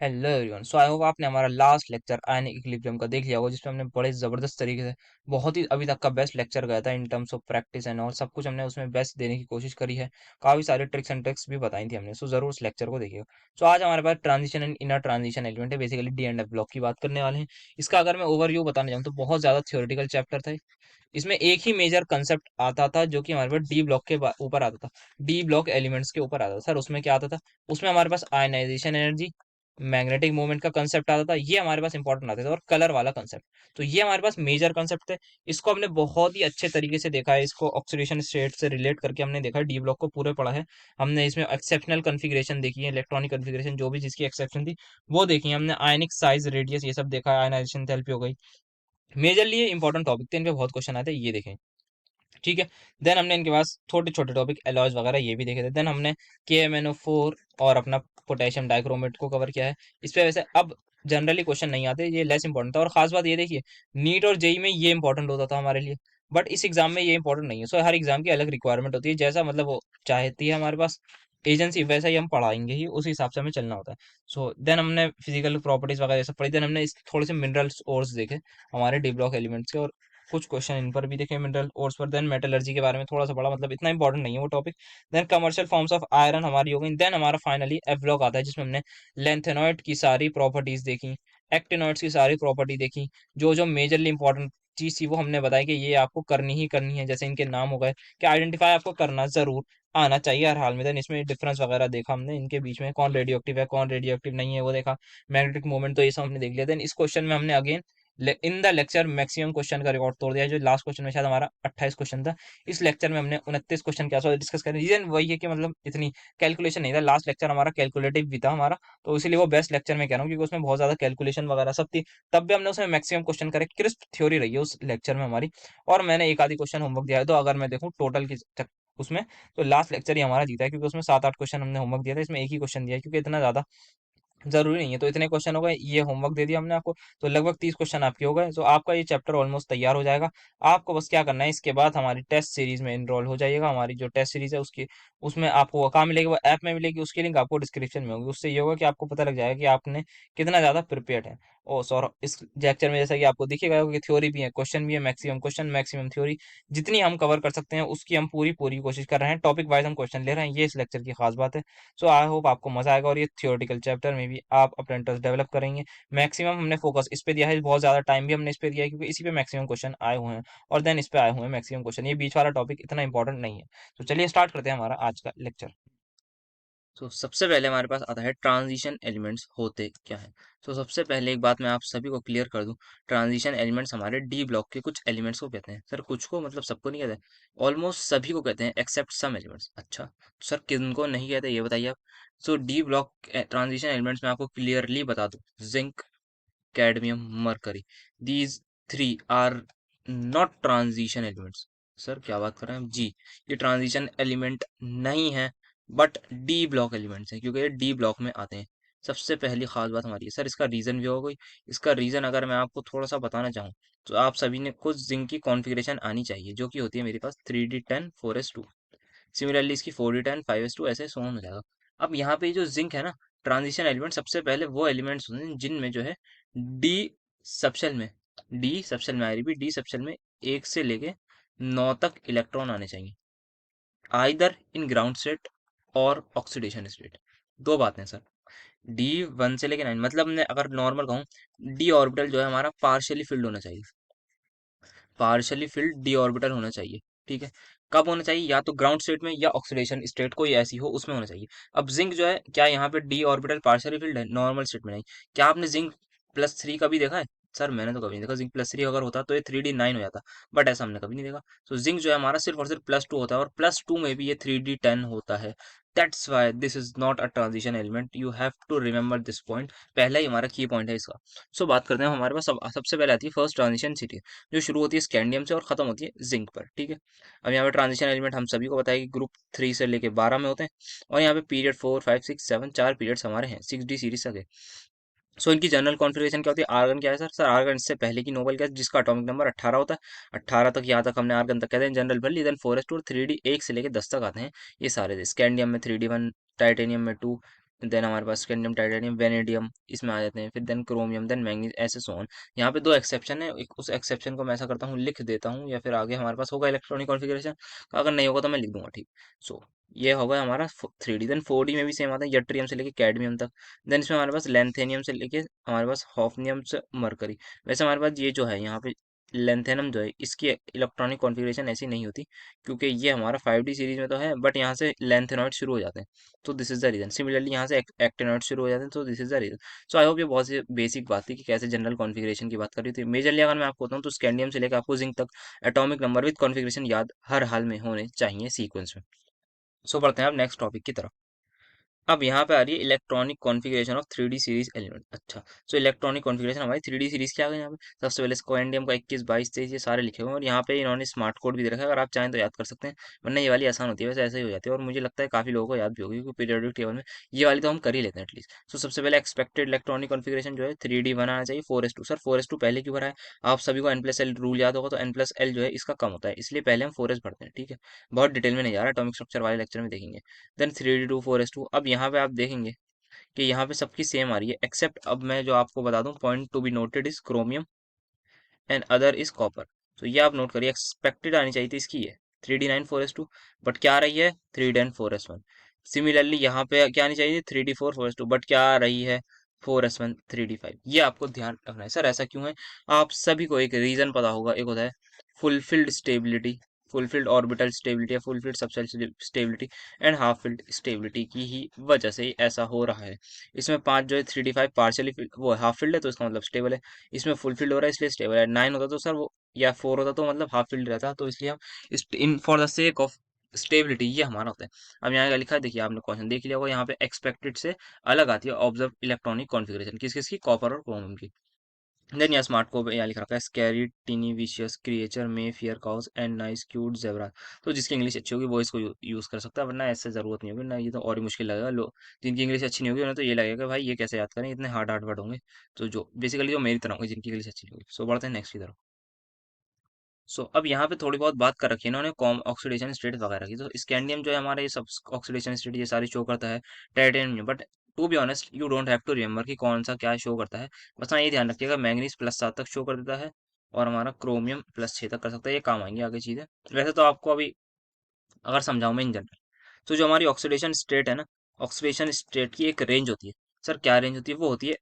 Hello everyone. So I hope आपने हमारा last lecture ion equilibrium का देख लिया होगा, जिसमें हमने बड़े जबरदस्त तरीके से बहुत ही अभी तक का बेस्ट लेक्चर गया था in terms of practice and और सब कुछ हमने उसमें बेस्ट देने की कोशिश करी है। काफी सारे ट्रिक्स एंड ट्रिक्स भी बताई थी हमने, सो जरूर उस लेक्चर को देखिएगा। सो आज हमारे पास transition and inner transition element है, basically D and F block की बात करने वाले हैं। इसका अगर मैं ओवरव्यू बताने जाऊँ तो बहुत ज्यादा थियोरेटिकल चैप्टर था। इसमें एक ही मेजर कंसेप्ट आता था जो कि हमारे पास डी ब्लॉक के ऊपर आता था, डी ब्लॉक एलिमेंट्स के ऊपर आता था। सर उसमें क्या आता था? उसमें हमारे पास आयनाइजेशन एनर्जी, मैग्नेटिक मूवमेंट का कंसेप्ट आता था, ये हमारे पास इंपॉर्टेंट आते थे, और कलर वाला कंसेप्ट। तो ये हमारे पास मेजर कंसेप्ट थे। इसको हमने बहुत ही अच्छे तरीके से देखा है, इसको ऑक्सीडेशन स्टेट से रिलेट करके हमने देखा है, डी ब्लॉक को पूरे पढ़ा है हमने। इसमें एक्सेप्शनल कन्फिग्रेशन देखी है, इलेक्ट्रॉनिक कन्फिग्रेशन जो भी जिसकी एक्सेप्शन थी वो देखी है हमने, आयनिक साइज, रेडियस, ये सब देखा है, आयनाइजेशन थेरेपी हो गई। मेजरली ये इंपॉर्टेंट टॉपिक थे, इन पे बहुत क्वेश्चन आते हैं, ये देखें। ठीक है। देन हमने इनके पास छोटे छोटे टॉपिक एलॉयज वगैरह ये भी देखे थे। देन हमने KMnO4 और अपना पोटेशियम डाइक्रोमेट को कवर किया है। इस पे वैसे अब जनरली क्वेश्चन नहीं आते, ये लेस इंपॉर्टेंट था। और खास बात ये देखिए, नीट और जेई में ये इंपॉर्टेंट होता था हमारे लिए, बट इस एग्जाम में ये इंपॉर्टेंट नहीं है। सो हर एग्जाम की अलग रिक्वायरमेंट होती है, जैसा मतलब वो चाहती है हमारे पास एजेंसी, वैसा ही हम पढ़ाएंगे ही, उस हिसाब से हमें चलना होता है। सो देन हमने फिजिकल प्रॉपर्टीज वगैरह ये सब पढ़ी। देन हमने इस थोड़े से मिनरल्स ओर्स देखे हमारे डी ब्लॉक एलिमेंट्स के, और कुछ क्वेश्चन इन पर भी देखे मिनरल ओर्स पर। देन मेटलर्जी के बारे में थोड़ा सा पढ़ा, मतलब इतना इंपॉर्टेंट नहीं है वो topic. Then commercial forms of iron हमारी हो गई। देन हमारा फाइनली एफ ब्लॉक आता है, जिसमें हमने लेंथेनॉइड की सारी प्रॉपर्टीज देखी, एक्टिनॉइड्स की सारी प्रॉपर्टी देखी। जो जो मेजरली इंपॉर्टेंट चीज थी वो हमने बताई कि ये आपको करनी ही करनी है, जैसे इनके नाम हो गए कि आइडेंटिफाई आपको करना जरूर आना चाहिए हर हाल में। देन इसमें डिफरेंस वगैरह देखा हमने इनके बीच में, कौन रेडियो एक्टिव है कौन रेडियो एक्टिव नहीं है वो देखा। मैग्नेटिक मूवमेंट तो ये सब हमने देख लिया। देन इस क्वेश्चन में हमने again in the lecture maximum question का रिकॉर्ड तोड़ दिया है। जो लास्ट क्वेश्चन में शायद हमारा 28 क्वेश्चन था, इस लेक्चर में हमने 29 क्वेश्चन के आसपास डिस्कस करें। रीजन वही है कि मतलब इतनी कैलकुलेशन नहीं था, लास्ट लेक्चर हमारा कैलकुलेटिव भी था हमारा, तो इसीलिए वो बेस्ट लेक्चर में कह रहा हूँ, क्योंकि उसमें बहुत ज्यादा कैलकुलेशन वगैरह सब थी। तब भी हमने उसमें मैक्सिमम क्वेश्चन करे, क्रिस्प थ्योरी रही है उस लेक्चर में हमारी। और मैंने एक आधी क्वेश्चन होमवर्क दिया है, तो अगर मैं देखूँ टोटल की उसमें, तो लास्ट लेक्चर ही हमारा जीता है, क्योंकि उसमें 7-8 क्वेश्चन हमने होमवर्क दिया था, इसमें एक ही क्वेश्चन दिया है, क्योंकि इतना ज्यादा जरूरी नहीं है। तो इतने क्वेश्चन हो गए, ये होमवर्क दे दिया हमने आपको, तो लगभग 30 क्वेश्चन आपके हो गए। तो आपका ये चैप्टर ऑलमोस्ट तैयार हो जाएगा। आपको बस क्या करना है, इसके बाद हमारी टेस्ट सीरीज में इनरोल हो जाइएगा। हमारी जो टेस्ट सीरीज है उसकी, उसमें आपको वो कहाँ मिलेगी, वो ऐप में मिलेगी, उसकी लिंक आपको डिस्क्रिप्शन में होगी। उससे ये होगा कि आपको पता लग जाएगा कि आपने कितना ज्यादा प्रिपेयर्ड है। ओ सॉरी, इस लेक्चर में जैसा कि आपको दिखेगा कि थ्योरी भी है, क्वेश्चन भी है, मैक्सिमम क्वेश्चन मैक्सिमम थ्योरी, जितनी हम कवर कर सकते हैं उसकी हम पूरी पूरी कोशिश कर रहे हैं। टॉपिक वाइज हम क्वेश्चन ले रहे हैं, ये इस लेक्चर की खास बात है। सो आई होप आपको मजा आएगा, और ये थियोरेटिकल चैप्टर में भी आप अपना इंटरेस्ट डेवलप करेंगे। मैक्सिमम हमने फोकस इस पे दिया है, बहुत ज्यादा टाइम भी हमने इस पे दिया है, क्योंकि इसी पे मैक्सिमम क्वेश्चन आए हुए हैं, और देन इस पे आए हुए हैं मैक्सिमम क्वेश्चन। ये बीच वाला टॉपिक इतना इंपॉर्टेंट नहीं है। तो चलिए स्टार्ट करते हैं हमारा आज का लेक्चर। तो सबसे पहले हमारे पास आता है ट्रांजिशन एलिमेंट्स होते क्या हैं। तो सबसे पहले एक बात मैं आप सभी को क्लियर कर दूं, ट्रांजिशन एलिमेंट्स हमारे डी ब्लॉक के कुछ एलिमेंट्स को कहते हैं। सर कुछ को मतलब सबको नहीं कहते, ऑलमोस्ट सभी को कहते हैं एक्सेप्ट सम एलिमेंट्स। अच्छा सर किनको नहीं कहते ये बताइए आप। So D block transition elements में आपको क्लियरली बता दूं, zinc, cadmium, mercury, these three are not transition elements. Sir क्या बात कर रहे हैं हम जी, ये ट्रांजिशन एलिमेंट नहीं है, बट डी ब्लॉक एलिमेंट्स हैं, क्योंकि ये डी ब्लॉक में आते हैं। सबसे पहली खास बात हमारी है सर, इसका रीजन भी होगा। इसका रीजन अगर मैं आपको थोड़ा सा बताना चाहूँ, तो आप सभी ने कुछ जिंक की कॉन्फ़िगरेशन आनी चाहिए, जो कि होती है मेरे पास 3D10 4s2। सिमिलरली इसकी 4D10 5s2 ऐसे सोन हो जाएगा। अब यहाँ पे जो जिंक है ना, ट्रांजिशन एलिमेंट सबसे पहले वो एलिमेंट्स होते हैं जिनमें जो है डी सबशेल में, डी सबशेल में, आई रिपीट डी सबशेल में 1 से लेके 9 तक इलेक्ट्रॉन आने चाहिए, आइदर इन ग्राउंड स्टेट और ऑक्सीडेशन स्टेट। दो बातें सर, D1 से लेके 9, मतलब मैं अगर नॉर्मल कहूँ, डी ऑर्बिटल जो है हमारा पार्शियली फिल्ड होना चाहिए, पार्शियली फिल्ड डी ऑर्बिटल होना चाहिए। ठीक है, कब होना चाहिए, या तो ग्राउंड स्टेट में या ऑक्सीडेशन स्टेट कोई ऐसी हो उसमें होना चाहिए। अब जिंक जो है, क्या यहाँ पे डी ऑर्बिटल पार्शियली फिल्ड है, नॉर्मल स्टेट में नहीं। क्या आपने जिंक +3 कभी देखा है? सर मैंने तो कभी नहीं देखा। जिंक +3 अगर होता तो ये 3D9 हो जाता, बट ऐसा हमने कभी नहीं देखा। तो जिंक जो है हमारा सिर्फ और सिर्फ +2 होता है, और +2 में भी ये 3D10 होता है। That's why this is not a transition element, you have to remember this point, पहला ही हमारा की पॉइंट है इसका। सो बात करते हैं, हमारे पास सबसे पहले आती है फर्स्ट ट्रांजिशन सिटी, जो शुरू होती है स्कैंडियम से और खत्म होती है जिंक पर। ठीक है, अब यहाँ पे ट्रांजिशन एलिमेंट हम सभी को पता है कि ग्रुप 3 से लेके 12 में होते हैं, और यहाँ पे पीरियड 4 5 6 7 चार पीरियड्स हमारे हैं 6D सीरीज तक है। सो इनकी जनरल कॉन्फ़िगरेशन क्या होती है, आर्गन क्या है सर, आर्गन इससे पहले की नोबल गैस जिसका एटॉमिक नंबर 18 होता है, 18 तक, यहाँ तक हमने आर्गन तक कहते हैं जनरल वैल्यू। देन 4s2 और 3D 1 से लेके 10 तक आते हैं, ये सारे स्कैंडियम में 3D1, टाइटेनियम में 2, देन हमारे पास स्कैंडियम, टाइटेनियम, वेनेडियम इसमें आ जाते हैं, फिर देन क्रोमियम, देन मैंगनीज, ऐसे सो ऑन। यहाँ पे दो एक्सेप्शन है, एक उस एक्सेप्शन को मैं ऐसा करता हूँ लिख देता हूँ, या फिर आगे हमारे पास होगा इलेक्ट्रॉनिक कॉन्फ़िगरेशन, अगर नहीं होगा तो मैं लिख दूंगा, ठीक। सो ये होगा हमारा 3D। देन 4D में भी सेम आता है, यट्रियम से लेके कैडमियम तक। देन इसमें हमारे पास लैंथेनियम से लेके हमारे पास हॉफनियम से मरकरी। वैसे हमारे पास ये जो है यहाँ पे लेंथेनम जो है, इसकी इलेक्ट्रॉनिक कॉन्फ़िगरेशन ऐसी नहीं होती, क्योंकि ये हमारा 5D सीरीज में तो है, बट यहाँ से लेंथेनॉइड शुरू हो जाते हैं, तो this is the reason. Similarly यहाँ से एक्टेनॉइड शुरू हो जाते हैं, तो this is the reason. So I hope ये बहुत सी बेसिक बात थी कि कैसे जनरल कॉन्फ़िगरेशन की बात कर रही थी। मेजरली अगर मैं आपको बताऊँ तो स्कैंडियम से लेकर आपको जिंक तक एटॉमिक नंबर विद कॉन्फ़िगरेशन याद हर हाल में होने चाहिए सीक्वेंस में। सो बढ़ते हैं अब नेक्स्ट टॉपिक की तरफ। अब यहाँ पे आ रही है electronic configuration of 3D series element. अच्छा, सो इलेक्ट्रॉनिक कॉन्फ़िगरेशन हमारी 3D सीरीज क्या है यहाँ पे। सबसे पहले स्क्वांडियम का 21, 22, 23 ये सारे लिखे हुए हैं, और यहाँ पे इन्होंने स्मार्ट कोड भी दे रखा है, अगर आप चाहें तो याद कर सकते हैं, वरना ये वाली आसान होती है, वैसे ऐसे ही हो जाती है, और मुझे लगता है काफ़ी लोगों को याद भी होगी, क्योंकि पीरियोडिक टेबल में ये वाली तो हम कर ही लेते हैं एटलीस्ट। सो सबसे पहले एक्सपेक्टेड इलेक्ट्रॉनिक कॉन्फ़िगरेशन जो है 3D बनाना चाहिए 4s2। सर 4s2 पहले क्यों भरा है? आप सभी को n+l रूल याद होगा, तो n+l जो है इसका कम होता है, इसलिए पहले हम 4s भरते हैं, ठीक है। बहुत डिटेल में नहीं जा रहा, एटॉमिक स्ट्रक्चर वाले लेक्चर में देखेंगे। Then 3D2 4s2। अब यहाँ पे आप देखेंगे कि यहाँ पे सबकी सेम आ रही है, एक्सेप्ट अब मैं जो आपको बता दूं, point to be noted is chromium and other is copper. तो ये आप नोट करिए, एक्सपेक्टेड आनी चाहिए थी इसकी ये 3D9 4s2, बट क्या आ रही है 3D10 4s1। सिमिलरली यहाँ पे क्या आनी चाहिए 3D4 4s2, बट क्या आ रही है 4s1 3D5। ये आपको ध्यान रखना है। सर ऐसा क्यों है? आप सभी को एक रीजन पता होगा, एक होता है full filled stability, full filled orbital stability या full filled subshell stability, and half filled stability की ही वजह से ही ऐसा हो रहा है। इसमें 5 जो है 3D5 पार्शियली वो हाफ फिल्ड है, तो इसका मतलब स्टेबल है। इसमें फुलफिल्ड हो रहा है इसलिए स्टेबल है। 9 होता तो सर वो, या 4 होता तो मतलब हाफ फील्ड रहता, तो इसलिए हम in for the sake of stability ये हमारा होता है। अब यहाँ क्या लिखा है देखिए, आपने क्वेश्चन देख लिया होगा, यहाँ पे एक्सपेक्टेड से अलग आती है ऑब्जर्व इलेक्ट्रॉनिक कॉन्फ़िगरेशन किस किसकी, कॉपर और क्रोमियम की। देन यहाँ स्मार्ट को यहाँ लिख रखा है स्कैरी टीनी विशियस क्रिएचर में fear cows and nice cute zebra. तो जिसकी इंग्लिश अच्छी होगी वो इसको यूज कर सकता है, वरना ऐसे जरूरत नहीं होगी ना, ये तो और ही मुश्किल लगेगा। लो जिनकी इंग्लिश अच्छी नहीं होगी उन्हें तो ये लगेगा भाई ये कैसे याद करें, इतने हार्ड हार्ड वर्ड होंगे। तो जो बेसिकली जो मेरी तरह होंगे जिनकी इंग्लिश अच्छी नहीं होगी। सो बढ़ते हैं नेक्स्ट की तरफ। सो अब यहाँ पे थोड़ी बहुत बात कर रखी है इन्होंने कॉम ऑक्सीडेशन स्टेट वगैरह की। तो स्कैंडियम जो है हमारा ये सब ऑक्सीडेशन स्टेट ये सारी शो करता है टाइटेनियम में, but to be honest you don't have to remember कि कौन सा क्या शो करता है। बस हाँ ये ध्यान रखिएगा मैंगनीज +7 तक शो कर देता है, और हमारा क्रोमियम +6 तक कर सकता है, ये काम आएंगे आगे चीजें। वैसे तो आपको अभी अगर समझाऊं मैं इन जनरल, तो जो हमारी ऑक्सीडेशन स्टेट है ना, ऑक्सीडेशन स्टेट की एक रेंज होती है। सर क्या रेंज होती है? वो होती है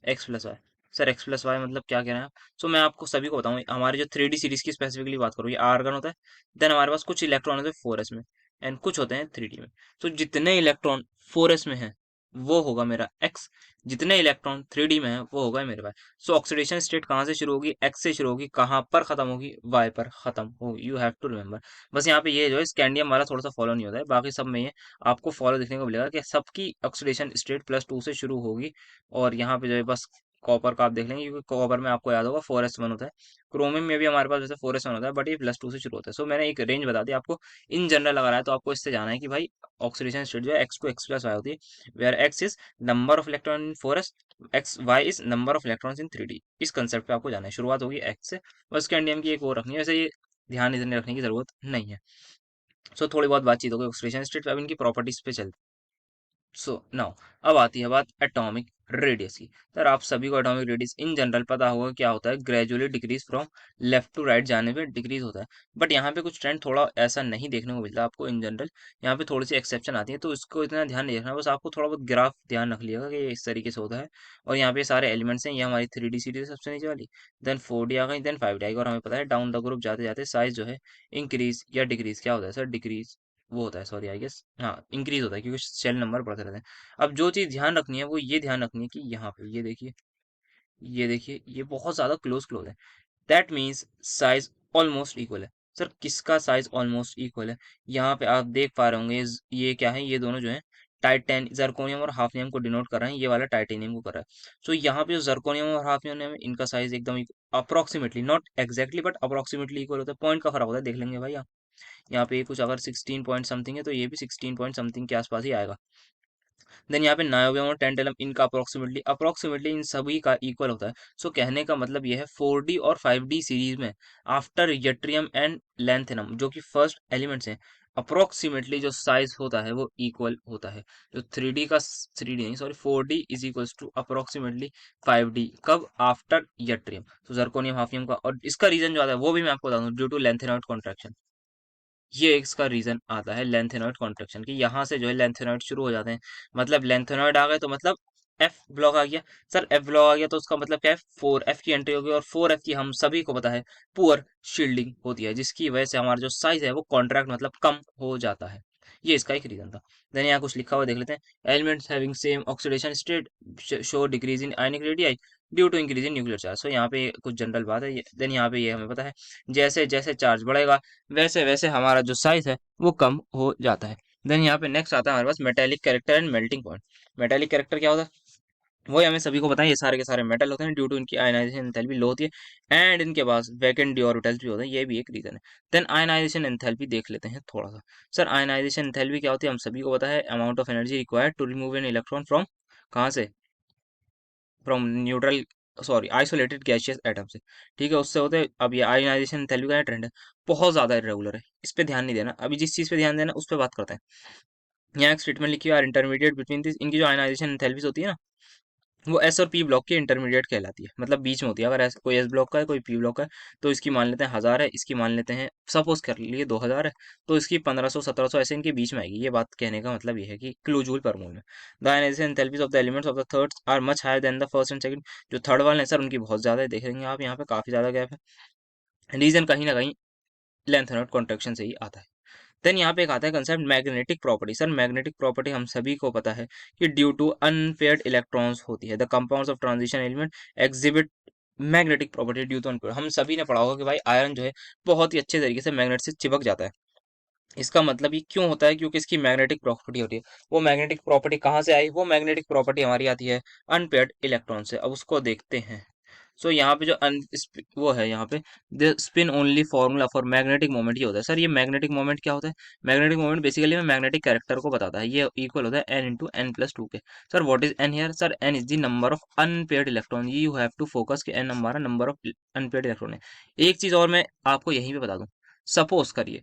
x+y। सर x+y मतलब क्या कह रहे हैं आप? सो मैं आपको सभी को बताऊं, हमारे जो 3D सीरीज की स्पेसिफिकली बात करूँ, ये आर्गन होता है। देन हमारे पास कुछ इलेक्ट्रॉन होते हैं 4s में, एंड कुछ होते हैं 3D में। तो जितने इलेक्ट्रॉन 4s में है वो होगा मेरा x, जितने इलेक्ट्रॉन 3D में है वो होगा मेरे y। सो ऑक्सीडेशन स्टेट कहाँ से शुरू होगी? x से शुरू होगी, कहाँ पर खत्म होगी? y पर खत्म होगी। You have to remember. बस यहाँ पे ये जो है स्कैंडियम वाला थोड़ा सा फॉलो नहीं होता है, बाकी सब में ये आपको फॉलो देखने को मिलेगा कि सबकी ऑक्सीडेशन स्टेट +2 से शुरू होगी। और यहाँ पे जो है बस कॉपर का आप देख लेंगे, क्योंकि कॉपर में आपको याद होगा 4s1 होता है। क्रोमियम में भी हमारे पास जैसे 4s1 होता है, बट ये +2 से शुरू होता है। सो मैंने एक रेंज बता दी आपको। इन जनरल अगर आए तो आपको इससे जाना है कि भाई ऑक्सीडेशन स्टेट जो है x टू x+y होती है, where x is number of electron in 4s, x y is number of electrons in 3D। इस कंसेप्ट पे आपको जाना है, शुरुआत होगी x से। बस कैंडियम की एक और रखनी है, वैसे ये ध्यान इतने रखने की जरूरत नहीं है। सो थोड़ी बहुत बातचीत होगी ऑक्सीडेशन स्टेट, अब इनकी प्रॉपर्टीज पे चलते। सो नाउ अब आती है बात एटॉमिक रेडियस की। सर आप सभी को एटॉमिक रेडियस इन जनरल पता होगा क्या होता है, gradually decrease from left to right जाने पे डिक्रीज होता है। बट यहाँ पे कुछ ट्रेंड थोड़ा ऐसा नहीं देखने को मिलता आपको इन जनरल, यहाँ पे थोड़ी सी एक्सेप्शन आती है, तो इसको इतना ध्यान नहीं रखना, बस आपको थोड़ा बहुत ग्राफ ध्यान रख लिएगा कि ये इस तरीके से होता है। और यहाँ पे सारे एलिमेंट्स हैं, ये हमारी 3D सीरीज सबसे नीचे वाली, देन 4D आ गई, देन 5D आएगी, और हमें पता है डाउन द ग्रुप जाते जाते साइज जो है इंक्रीज या डिक्रीज क्या होता है सर, डिक्रीज वो होता है, सॉरी आई गेस हाँ इंक्रीज होता है, क्योंकि सेल नंबर बढ़ते रहते हैं। अब जो चीज ध्यान रखनी है वो ये ध्यान रखनी है कि यहाँ पे ये देखिए, ये देखिए ये बहुत ज्यादा क्लोज क्लोज है। That means size almost equal है। सर किसका साइज ऑलमोस्ट इक्वल है? यहाँ पे आप देख पा रहे होंगे ये क्या है, ये दोनों जो है टाइटेन जर्कोनियम और हाफनियम को डिनोट कर रहे हैं, ये वाला टाइटेनियम को कर रहा है। सो यहाँ पे जो जर्कोनियम और हाफनियम है इनका साइज एकदम approximately, not exactly but approximately equal होता है। पॉइंट का फर्क होता है, देख लेंगे भाई आप। यहाँ पे कुछ अगर 16 पॉइंट समथिंग है, तो ये भी 16 पॉइंट समथिंग के आसपास ही आएगा। देन यहाँ पे नायोबियम और टेंटेलम इनका अप्रोक्सीमेटली अप्रोक्सीमेटली इन सभी का इक्वल होता है। सो कहने का मतलब ये है 4D और 5D सीरीज में आफ्टर यट्रियम एंड लैंथेनम जो कि फर्स्ट एलिमेंट्स हैं, अप्रोक्सीमेटली जो साइज होता है वो इक्वल होता है। जो 3D का 3D नहीं sorry 4D is equals to approximately 5D, कब? After yttrium. तो जर्कोनियम हाफियम का, और इसका रीजन जो आता है वो भी मैं आपको बता दूं, ड्यू टू लेंथेनॉइड कॉन्ट्रैक्शन। ये इसका रीजन आता है लेंथेनॉइड कॉन्ट्रैक्शन की, यहाँ से जो है लेंथेनॉइड शुरू हो जाते हैं। मतलब लेंथेनॉइड आ गए तो मतलब एफ ब्लॉक आ गया। सर एफ ब्लॉक आ गया तो उसका मतलब क्या है? 4F की एंट्री होगी, और 4F की हम सभी को पता है पुअर शील्डिंग होती है, जिसकी वजह से हमारा जो साइज है वो कॉन्ट्रैक्ट मतलब कम हो जाता है। ये इसका एक रीजन था। देन यहाँ कुछ लिखा हुआ देख लेते हैं। Elements having same oxidation state show decrease in ionic radii due to increase in nuclear charge. So यहाँ पे कुछ जनरल बात है। देन यहाँ पे ये हमें पता है, जैसे जैसे चार्ज बढ़ेगा वैसे वैसे हमारा जो साइज है वो कम हो जाता है। देन यहाँ पे नेक्स्ट आता है हमारे पास metallic character and melting point. Metallic character क्या होता है? वही हमें सभी को पता है, ये सारे के सारे मेटल होते हैं ड्यू टू इनकी आयनाइजेशन एंथैल्पी लो होती है, एंड इनके पास वैकेंट डी ऑर्बिटल्स भी होते हैं, ये भी एक रीजन है। देन आयनाइजेशन एंथैल्पी देख लेते हैं थोड़ा सा। सर आयनाइजेशन एंथैल्पी क्या होती है? हम सभी को पता है, amount of energy required to remove an electron from, कहाँ से? From neutral, sorry isolated gaseous atom से। ठीक है, उससे होते हैं। अब ये आयनाइजेशन एंथैल्पी का ट्रेंड है, बहुत ज्यादा इरेगुलर है, इस पे ध्यान नहीं देना। अभी जिस चीज पे ध्यान देना उस पर बात करते हैं। यहाँ एक स्टेटमेंट लिखी है, इंटरमीडिएट बिटवीन दिस, इनकी जो आयनाइजेशन एंथैल्पीज होती है ना, वो एस और पी ब्लॉक की इंटरमीडिएट कहलाती है, मतलब बीच में होती है। अगर कोई एस ब्लॉक का है कोई पी ब्लॉक का है, तो इसकी मान लेते हैं 1000 है, इसकी मान लेते हैं सपोज कर लिए 2000 है, तो इसकी 1500 1700 ऐसे इनके बीच में आएगी। ये बात कहने का मतलब ये है कि किलो जूल पर मोल में the ionisation enthalpies of the elements of the third are much higher than the first and second. जो थर्ड वाले हैं सर उनकी बहुत ज्यादा है, देखेंगे आप यहाँ पे काफी ज्यादा गैप है। रीजन कहीं ना कहीं लेंथ नॉट कॉन्ट्रेक्शन से ही आता है। देन यहाँ पे एक आता है concept magnetic property. Sir magnetic property हम सभी को पता है कि ड्यू टू अनपेयर्ड इलेक्ट्रॉन्स होती है, the compounds of transition element exhibit magnetic property due to unpaired. हम सभी ने पढ़ा होगा कि भाई आयरन जो है बहुत ही अच्छे तरीके से मैग्नेट से चिपक जाता है। इसका मतलब ये क्यों होता है? क्योंकि इसकी मैग्नेटिक प्रॉपर्टी होती है। वो मैग्नेटिक प्रॉपर्टी कहाँ से आई? वो मैग्नेटिक प्रॉपर्टी हमारी आती है अनपेयर्ड इलेक्ट्रॉन से। अब उसको देखते हैं। सो यहाँ पे जो वो है यहाँ पे, the spin only formula for magnetic moment ये होता है। सर ये मैग्नेटिक मोमेंट क्या होता है? मैग्नेटिक मोमेंट बेसिकली में मैग्नेटिक कैरेक्टर को बताता है। ये इक्वल होता है N into N plus two के। Sir what is N here? Sir N is the number of unpaired electron. You have to focus कि एन हमारा नंबर ऑफ अनपेयर्ड इलेक्ट्रॉन है। एक चीज और मैं आपको यहीं पे बता दूं। सपोज करिए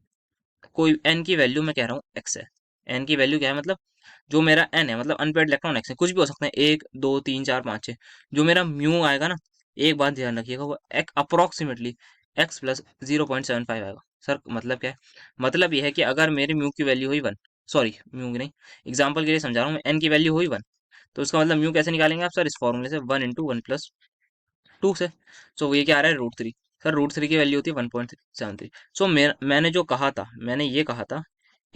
कोई एन की वैल्यू मैं कह रहा हूँ एक्स है। एन की वैल्यू क्या है? मतलब जो मेरा एन है, मतलब अनपेयर्ड इलेक्ट्रॉन एक्स है, कुछ भी हो सकते हैं, एक दो तीन चार पाँच छः। जो मेरा म्यू आएगा ना, एक बात ध्यान रखिएगा, वो एक अप्रोक्सीमेटली एक्स प्लस 0.75 आएगा। सर मतलब क्या है? मतलब ये है कि अगर मेरे म्यू की वैल्यू हुई वन, सॉरी म्यू की नहीं, एग्जाम्पल के लिए समझा रहा हूँ मैं, एन की वैल्यू हुई वन, तो उसका मतलब म्यू कैसे निकालेंगे आप? सर इस फॉर्मूले से 1 इंटू 1 प्लस 2 से। सो ये क्या आ रहा है? √3। सर √3 की वैल्यू होती है 1.73। सो मैंने जो कहा था, मैंने ये कहा था,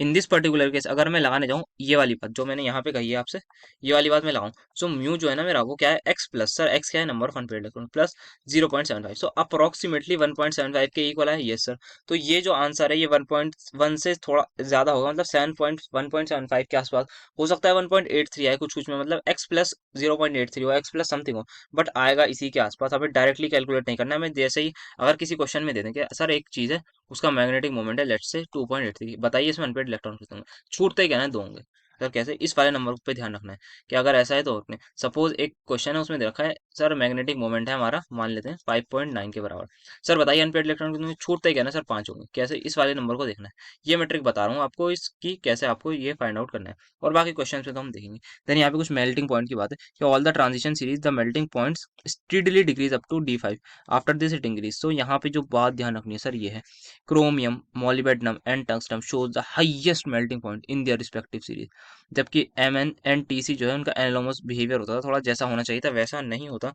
इन दिस पर्टिकुलर केस अगर मैं लगाने जाऊँ ये वाली बात जो मैंने यहाँ पे कही है आपसे, ये वाली बात मैं लगाऊं, सो म्यू जो है ना मेरा, वो क्या है? एक्स प्लस, सर एक्स क्या है? Number of unpaired electron plus 0.75। So approximately 1.75 के इक्वल है। Yes sir. तो ये जो आंसर है ये 1.1 से थोड़ा ज्यादा होगा, मतलब 1.75 के आसपास हो सकता है। 1.83 आए कुछ कुछ में, मतलब एक्स प्लस 0.83 हो, एक्स प्लस समथिंग हो, बट आएगा इसी के आसपास। हमें डायरेक्टली कैलकुलेट नहीं करना है। हमें जैसे ही अगर किसी क्वेश्चन में दे दें कि सर एक चीज है, उसका मैग्नेटिक मोमेंट है लेट्स से 2.83, बताइए इसमें अनपेयर्ड इलेक्ट्रॉन कितने होंगे? छूटते ही कहना है 2 होंगे। सर कैसे? इस वाले नंबर पे ध्यान रखना है कि अगर ऐसा है तो अपने सपोज एक क्वेश्चन है उसमें दे रखा है, सर मैग्नेटिक मोमेंट है हमारा, मान लेते हैं 5.9 के बराबर। सर बताइए अनपेयर्ड इलेक्ट्रॉन कितने होंगे? छूटते ही कहना है सर 5 होंगे। कैसे? इस वाले नंबर को देखना है। ये मैं ट्रिक बता रहा हूँ आपको इसकी, कैसे आपको ये फाइंड आउट करना है, और बाकी क्वेश्चन पे तो हम देखेंगे। देन यहाँ पे कुछ मेल्टिंग पॉइंट की बात है कि all the transition series the melting points steadily decrease up to D5 after this it increase. So यहाँ पे जो बात ध्यान रखनी है सर ये है, chromium, molybdenum and tungsten shows the highest melting point in their respective series। जबकि Mn and Tc जो है उनका एनालॉमस बिहेवियर होता था, थोड़ा जैसा होना चाहिए था वैसा नहीं होता।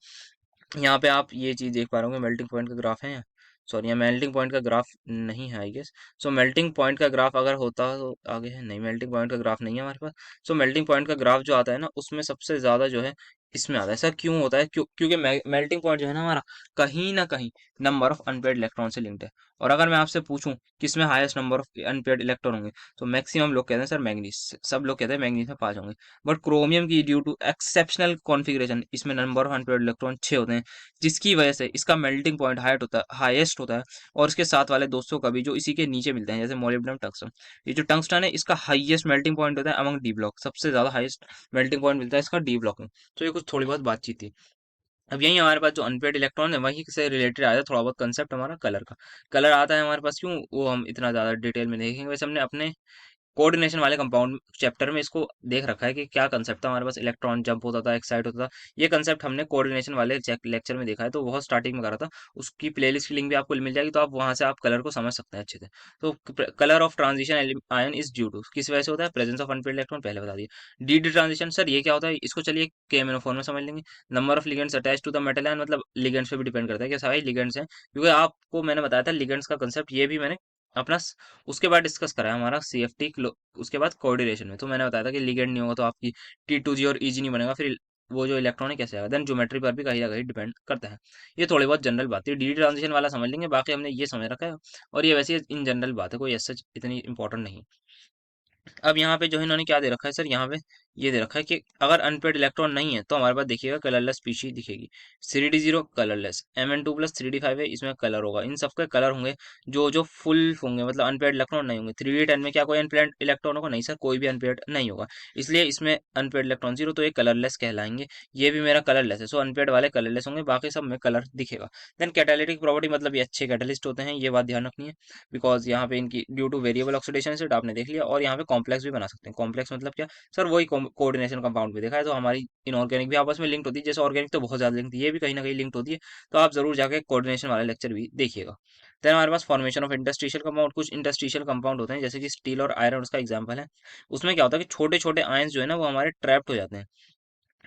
यहाँ पे आप ये चीज देख पा रहे होंगे, मेल्टिंग पॉइंट का ग्राफ है, सॉरी यहाँ मेल्टिंग पॉइंट का ग्राफ नहीं है I guess. So melting point का ग्राफ अगर होता तो आगे है, नहीं मेल्टिंग पॉइंट का ग्राफ नहीं है हमारे पास। सो मेल्टिंग पॉइंट का ग्राफ जो आता है ना, उसमें सबसे ज्यादा जो है इसमें आता है। ऐसा क्यों होता है? क्योंकि मेल्टिंग पॉइंट जो है ना हमारा, कहीं ना कहीं नंबर ऑफ अनपेयर्ड इलेक्ट्रॉन से लिंक्ड है। और अगर मैं आपसे पूछूं किसमें highest number of unpaired electron होंगे, तो मैक्सिमम लोग कहते हैं सर मैंगनीज, सब लोग कहते हैं मैंगनीज में 5 होंगे। बट क्रोमियम की ड्यू टू एक्सेप्शनल कॉन्फ़िगरेशन इसमें नंबर ऑफ अनपेयर्ड इलेक्ट्रॉन 6 होते हैं, जिसकी वजह से इसका मेल्टिंग पॉइंट हाईएस्ट होता है। और इसके साथ वाले दोस्तों का भी जो इसी के नीचे मिलते हैं, जैसे मोलिब्डेनम, टंगस्टन। ये जो टंगस्टन है इसका हाईएस्ट मेल्टिंग पॉइंट होता है अमंग डी ब्लॉक, सबसे ज्यादा हाईएस्ट मेल्टिंग पॉइंट मिलता है इसका डी ब्लॉक में। तो ये कुछ थोड़ी बहुत बातचीत थी। अब यही हमारे पास जो अनपेड इलेक्ट्रॉन है वहीं से रिलेटेड आया था थोड़ा बहुत कंसेप्ट हमारा कलर का। कलर आता है हमारे पास क्यों, वो हम इतना ज्यादा डिटेल में देखेंगे, वैसे हमने अपने कोऑर्डिनेशन वाले कंपाउंड चैप्टर में इसको देख रखा है कि क्या कंसेप्ट था हमारे पास, इलेक्ट्रॉन जंप होता था, एक्साइट होता था। ये कंसेप्ट हमने कोऑर्डिनेशन वाले लेक्चर में देखा है, तो बहुत स्टार्टिंग में करा था। उसकी प्लेलिस्ट की लिंक भी आपको मिल जाएगी, तो आप वहां से आप कलर को समझ सकते हैं अच्छे से। तो colour of transition ion is due to, किस वजह से होता है, प्रेजेंस ऑफ अनपेड इलेक्ट्रॉन, पहले बता दिया। डी डी ट्रांजिशन सर ये क्या होता है, इसको चलिए के मोनोफोर में समझ लेंगे। Number of ligands attach to the metal ion, मतलब लिगेंड्स पे भी डिपेंड करता है कि सारे लिगेंड्स हैं, क्योंकि आपको मैंने बताया था लिगेंड्स का कंसेप्ट, ये भी मैंने अपना उसके बाद डिस्कस करा है हमारा CFT, उसके बाद कोऑर्डिनेशन में तो मैंने बताया था कि लिगेंड नहीं होगा तो आपकी T2G और EG नहीं बनेगा, फिर वो जो इलेक्ट्रॉन है कैसे आएगा, देन ज्योमेट्री पर भी कहीं ना कहीं डिपेंड करता है। ये थोड़ी बहुत जनरल बात है, डी ट्रांजिशन वाला समझ लेंगे, बाकी हमने ये समझ रखा है। और ये वैसे इन जनरल बात है, कोई ऐसा इतनी इंपॉर्टेंट नहीं। अब यहाँ पे जो इन्होंने क्या दे रखा है सर, यहाँ पे ये दे रखा है कि अगर अनपेड इलेक्ट्रॉन नहीं है तो हमारे पास देखिएगा कलरलेस स्पीशीज दिखेगी। 3D0 कलरलेस, Mn2 + 3D5 है, इसमें कलर होगा, इन सबके कलर होंगे जो जो फुल होंगे, मतलब अनपेड इलेक्ट्रॉन नहीं होंगे। 3D10 में क्या कोई अनपेड इलेक्ट्रॉन होगा, नहीं सर, कोई भी अनपेड नहीं होगा, इसलिए इसमें अनपेड इलेक्ट्रॉन जीरो, तो ये कलरलेस कहलाएंगे। ये भी मेरा कलरलेस है, सो अनपेड वाले कलरलेस होंगे, बाकी सब में कलर दिखेगा। देन कैटालिटिक प्रॉपर्टी, मतलब ये अच्छे कैटलिस्ट होते हैं, ये बात ध्यान रखनी है, बिकॉज यहाँ पे इनकी due two variable oxidation state आपने देख लिया, और यहाँ पे कॉम्प्लेक्स भी बना सकते हैं। कॉम्प्लेक्स मतलब क्या सर, वही कोऑर्डिनेशन कंपाउंड भी देखा है, तो हमारी इनऑर्गेनिक भी आपस में लिंक्ड होती है, जैसे ऑर्गेनिक तो बहुत ज्यादा लिंक थी, ये भी कहीं ना कहीं लिंक्ड होती है, तो आप जरूर जाके कोऑर्डिनेशन वाला लेक्चर भी देखिएगा। देन हमारे पास फॉर्मेशन ऑफ इंटरस्टिशियल कंपाउंड, कुछ इंटरस्टिशियल कंपाउंड होते हैं जैसे कि स्टील और आयरन उसका एग्जाम्पल है। उसमें क्या होता है कि छोटे छोटे आयंस जो है ना वो हमारे ट्रैप्ड हो जाते हैं,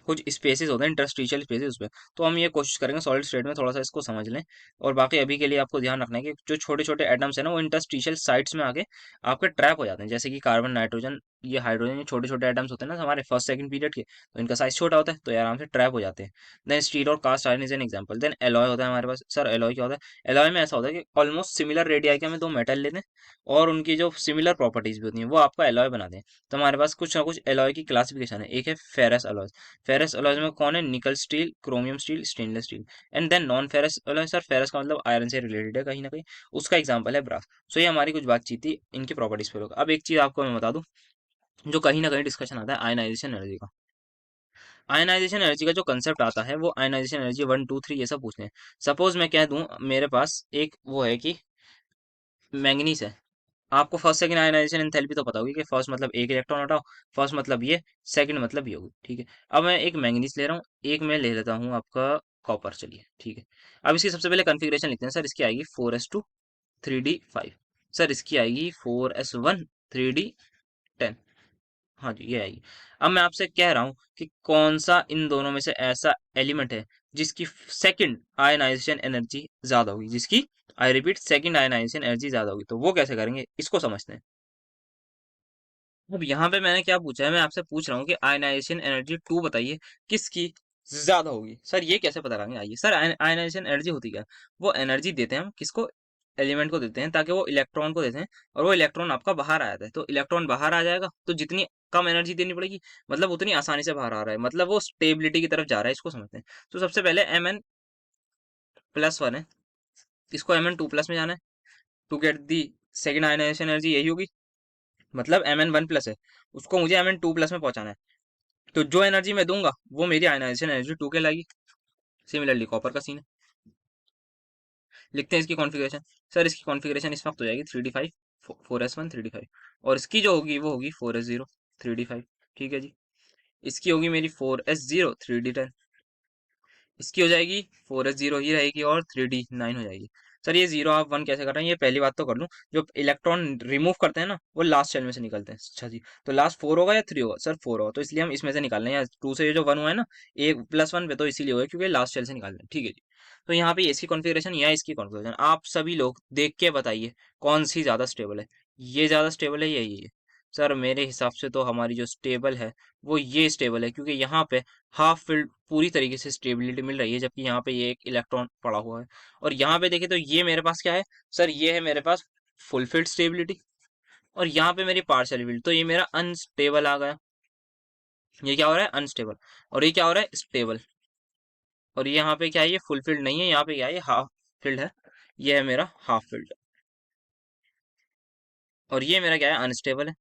कुछ स्पेसेस होते हैं इंटरस्टिशियल स्पेसेस उसमें, तो हम ये कोशिश करेंगे सॉलिड स्टेट में थोड़ा सा इसको समझ लें। और बाकी अभी के लिए आपको ध्यान रखना है कि जो छोटे छोटे एटम्स है ना वो इंटरस्टिशियल साइट्स में आके आपके ट्रैप हो जाते हैं, जैसे कि कार्बन, नाइट्रोजन, ये हाइड्रोजन, ये छोटे छोटे एटम्स होते हैं ना हमारे फर्स्ट सेकंड पीरियड के, तो इनका साइज छोटा होता है तो ये आराम से ट्रैप हो जाते हैं। देन स्टील और cast iron is an example. Then alloy होता है हमारे पास, सर एलॉय क्या होता है, एलॉय में ऐसा होता है कि ऑलमोस्ट सिमिलर रेडियाई के हमें दो मेटल लेते हैं, और उनकी जो सिमिलर प्रॉपर्टीज भी होती हैं वो आपका एलॉय बनाते हैं। तो हमारे पास कुछ ना कुछ एलॉय की क्लासिफिकेशन है, एक है फेरस अलॉय। फेरस अलॉयज में कौन है, nickel steel, chromium steel, stainless steel. And then non ferrous alloy, sir ferrous का मतलब आयरन से रिलेटेड है कहीं ना कहीं, उसका एग्जांपल है ब्रास। सो ये हमारी कुछ बातचीत थी इनकी प्रॉपर्टीज पे लोग। अब एक चीज आपको मैं बता दूं, जो कहीं ना कहीं डिस्कशन आता है आयनाइजेशन एनर्जी का। आयनाइजेशन एनर्जी का जो कंसेप्ट आता है वो आयनाइजेशन एनर्जी 1 2 3 ये सब पूछते हैं। सपोज मैं कह दूं मेरे पास एक वो है कि मैंगनीज है, आपको फर्स्ट सेकंड आयनाइजेशन एंथैल्पी तो पता होगी कि फर्स्ट मतलब एक इलेक्ट्रॉन हटाओ, फर्स्ट मतलब ये, सेकंड मतलब ये होगी, ठीक है। अब मैं एक मैंगनीज ले रहा हूँ, एक मैं ले लेता हूँ आपका कॉपर, चलिए ठीक है। अब इसकी सबसे पहले कॉन्फ़िगरेशन लिखते हैं सर, इसकी आएगी 4s2 3d5, सर इसकी आएगी 4s1 3d10, हाँ जी ये आएगी। अब मैं आपसे कह रहा हूँ कि कौन सा इन दोनों में से ऐसा एलिमेंट है जिसकी सेकंड आयनाइजेशन एनर्जी ज्यादा होगी, जिसकी, I repeat, second ionisation energy ज्यादा होगी, तो वो कैसे करेंगे इसको समझते हैं। अब यहाँ पे मैंने क्या पूछा है, मैं आपसे पूछ रहा हूँ कि आयनाइजेशन एनर्जी टू बताइए किसकी ज्यादा होगी, सर ये कैसे पता करेंगे, आइए सर, आयनाइजेशन एनर्जी होती क्या है, वो एनर्जी देते हैं हम किसको, एलिमेंट को देते हैं, ताकि वो इलेक्ट्रॉन को देते हैं, और वो इलेक्ट्रॉन आपका बाहर आ जाता है, तो इलेक्ट्रॉन बाहर आ जाएगा तो जितनी कम एनर्जी देनी पड़ेगी, मतलब उतनी आसानी से बाहर आ रहा है, मतलब वो स्टेबिलिटी की तरफ जा रहा है, इसको समझते हैं। तो सबसे पहले Mn+1 है, इसको Mn2+ में जाना है, to get the second ionisation energy यही होगी, मतलब Mn1+ है, उसको मुझे Mn2+ में पहुंचाना है, तो जो एनर्जी मैं दूंगा वो मेरी आयनाइजेशन एनर्जी टू के लाएगी। सिमिलरली कॉपर का सीन है, लिखते हैं इसकी कॉन्फ़िगरेशन। सर इसकी कॉन्फ़िगरेशन इस वक्त हो जाएगी 3d5, 4s1 3d5, और इसकी जो होगी वो होगी 4s0 3d5, ठीक है जी। इसकी होगी मेरी 4s0 3d10, इसकी हो जाएगी 4s0 ही रहेगी, और 3d9 हो जाएगी। सर ये जीरो आप वन कैसे कर रहे हैं, ये पहली बात तो कर लूँ, जो इलेक्ट्रॉन रिमूव करते हैं ना वो लास्ट शेल में से निकलते हैं, अच्छा जी, तो लास्ट फोर होगा या थ्री होगा, सर फोर होगा, तो इसलिए हम इसमें से निकाल रहे हैं, टू से ये जो वन हुआ है ना, एक +1 पे, तो इसीलिए हुआ है क्योंकि लास्ट शेल से निकाल रहे हैं, ठीक है जी। तो यहाँ पे इसकी कॉन्फ़िगरेशन या इसकी कॉन्फ़िगरेशन आप सभी लोग देख के बताइए कौन सी ज्यादा स्टेबल है, ये ज्यादा स्टेबल है या ये, सर मेरे हिसाब से तो हमारी जो स्टेबल है वो ये स्टेबल है, क्योंकि यहाँ पे हाफ फील्ड पूरी तरीके से स्टेबिलिटी मिल रही है, जबकि यहाँ पे ये एक इलेक्ट्रॉन पड़ा हुआ है। और यहाँ पे देखें तो ये मेरे पास क्या है, सर ये है मेरे पास फुल फील्ड स्टेबिलिटी, और यहाँ पे मेरी पार्शियल फील्ड, तो ये मेरा अनस्टेबल आ गया, ये क्या हो रहा है अनस्टेबल, और ये क्या हो रहा है स्टेबल, और ये यहाँ पे क्या है, ये फुल फील्ड नहीं है, यहाँ पे क्या है, ये हाफ फील्ड है, ये है मेरा हाफ फील्ड, और ये मेरा क्या है अनस्टेबल है।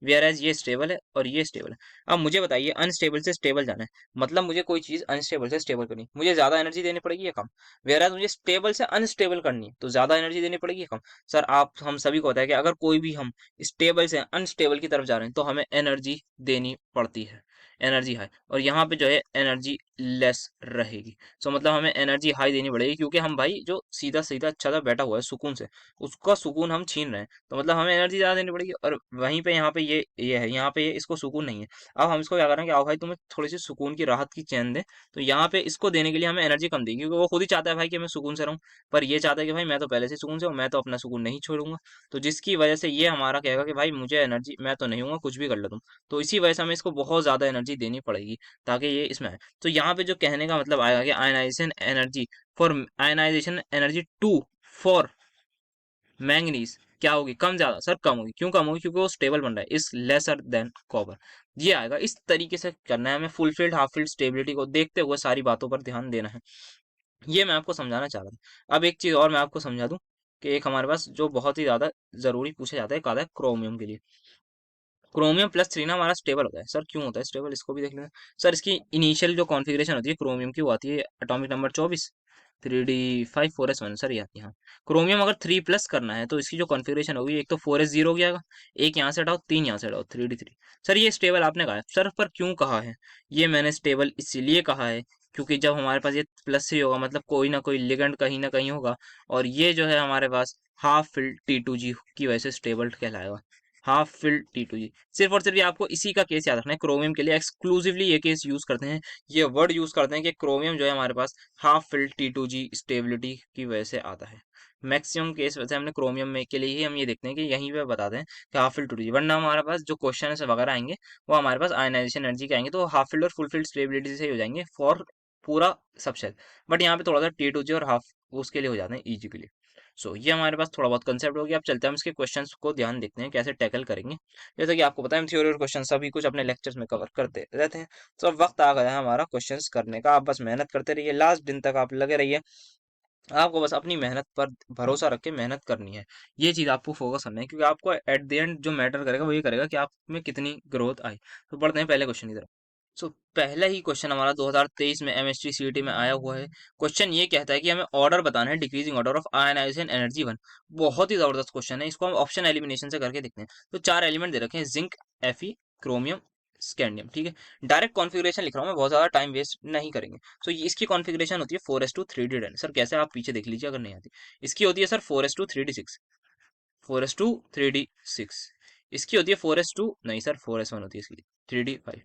वेयर एज ये स्टेबल है और ये स्टेबल है। अब मुझे बताइए अनस्टेबल से स्टेबल जाना है, मतलब मुझे कोई चीज अनस्टेबल से स्टेबल करनी है, मुझे ज्यादा एनर्जी देनी पड़ेगी या कम? वेयर एज मुझे स्टेबल से अनस्टेबल करनी है तो ज्यादा एनर्जी देनी पड़ेगी या कम? सर आप हम सभी को पता है कि अगर कोई भी हम स्टेबल से अनस्टेबल की तरफ जा रहे हैं तो हमें एनर्जी देनी पड़ती है, एनर्जी हाई, और यहाँ पे जो है एनर्जी लेस रहेगी। सो मतलब हमें एनर्जी हाई देनी पड़ेगी, क्योंकि हम भाई जो सीधा सीधा अच्छा सा बैठा हुआ है सुकून से, उसका सुकून हम छीन रहे हैं, तो मतलब हमें एनर्जी ज़्यादा देनी पड़ेगी। और वहीं पे यहाँ पे ये है, यहाँ पे ये इसको सुकून नहीं है। अब हम इसको क्या करेंगे, आओ भाई तुम्हें थोड़ी सी सुकून की राहत की चैन दे, तो यहाँ पे इसको देने के लिए हमें एनर्जी कम देगी, क्योंकि वो खुद ही चाहता है भाई कि मैं सुकून से रहूँ, पर ये चाहता है कि भाई मैं तो पहले से सुकून से हूँ, मैं तो अपना सुकून नहीं छोड़ूंगा। तो जिसकी वजह से ये हमारा कहेगा कि भाई मुझे एनर्जी, मैं तो नहीं हूँ, कुछ भी कर लो तुम। तो इसी वजह से हमें इसको बहुत ज़्यादा एनर्जी देनी पड़ेगी ताकि ये इसमें आए। तो यहाँ पे जो कहने का मतलब आएगा कि ionisation energy two for manganese क्या होगी, कम ज्यादा? सर कम होगी। क्यों कम होगी? क्योंकि वो स्टेबल बन रहा है, इज लेसर देन कॉपर। ये आएगा, इस तरीके से करना है हमें। फुलफिल्ड हाफ फिल्ड स्टेबिलिटी को देखते हुए सारी बातों पर ध्यान देना है। ये मैं आपको समझाना चाह रहा था। अब एक चीज और मैं आपको समझा दूं कि एक हमारे पास जो बहुत ही ज्यादा जरूरी पूछा जाता है, एक आता है क्रोमियम के लिए। क्रोमियम +3 ना हमारा स्टेबल होता है। सर क्यों होता है स्टेबल, इसको भी देख लेते हैं। सर इसकी इनिशियल जो कॉन्फ़िगरेशन होती है क्रोमियम की, वो आती है atomic number 24, 3d5 4s1। Sir ये आती है, हाँ। क्रोमियम अगर 3+ करना है तो इसकी जो कॉन्फ़िगरेशन होगी, एक तो 4s0 हो जाएगा, एक यहाँ से हटाओ, 3 यहाँ से हटाओ, 3d3। सर ये स्टेबल आपने कहा है। सर पर क्यों कहा है? ये मैंने स्टेबल इसीलिए कहा है क्योंकि जब हमारे पास ये +3 होगा, मतलब कोई ना कोई लिगेंड कहीं ना कहीं होगा, और ये जो है हमारे पास हाफ फिल्ड T2G की वजह से स्टेबल कहलाएगा। Half filled T2G। सिर्फ और सिर्फ ये आपको इसी का केस याद रखना है, क्रोमियम के लिए एक्सक्लूसिवली ये केस यूज करते हैं, ये वर्ड यूज करते हैं कि क्रोमियम जो है हमारे पास हाफ फिल्ड T2G स्टेबिलिटी की वजह से आता है। मैक्सिमम केस वैसे हमने क्रोमियम में के लिए ही हम ये देखते हैं कि यहीं पे बताते हैं कि हाफ फिल्ड T2G, वरना हमारे पास जो क्वेश्चन वगैरह आएंगे वो हमारे पास आयनाइजेशन एनर्जी के आएंगे, तो हाफ फिल्ड और फुल फिल्ड स्टेबिलिटी से ही हो जाएंगे फॉर पूरा सबसेट। बट यहाँ पे थोड़ा सा T2G और हाफ उसके लिए हो जाते हैं, ईजी के लिए। ये हमारे पास थोड़ा बहुत कंसेप्ट हो गया। अब चलते हैं हम इसके क्वेश्चंस को ध्यान देखते हैं कैसे टैकल करेंगे। जैसा कि आपको पता है हम थ्योरी और क्वेश्चन सभी कुछ अपने लेक्चर्स में कवर करते रहते हैं। तो अब वक्त आ गया है हमारा क्वेश्चंस करने का। आप बस मेहनत करते रहिए, लास्ट दिन तक आप लगे रहिए। आपको बस अपनी मेहनत पर भरोसा रख के मेहनत करनी है, ये चीज आपको फोकस करना है, क्योंकि आपको एट द एंड जो मैटर करेगा वो ये करेगा कि आप में कितनी ग्रोथ आई। तो बढ़ते हैं पहले क्वेश्चन की तरफ। पहला ही क्वेश्चन हमारा 2023 में एमएसटी सीईटी में आया हुआ है। क्वेश्चन ये कहता है कि हमें ऑर्डर बताना है, decreasing order of ionisation energy 1। बहुत ही जबरदस्त क्वेश्चन है, इसको हम ऑप्शन एलिमिनेशन से करके देखते हैं। तो 4 एलिमेंट दे रखे हैं, जिंक, Fe, क्रोमियम, स्कैंडियम। ठीक है, डायरेक्ट कॉन्फ़िगरेशन लिख रहा हूँ मैं, बहुत ज्यादा टाइम वेस्ट नहीं करेंगे। इसकी कॉन्फ़िगरेशन होती है 4s2 3d10। सर कैसे, आप पीछे देख लीजिए अगर नहीं आती। इसकी होती है sir 4s2 3d6, 4s2 3d6। इसकी होती है 4s2, नहीं सर 4s1 होती है इसकी, 3d5।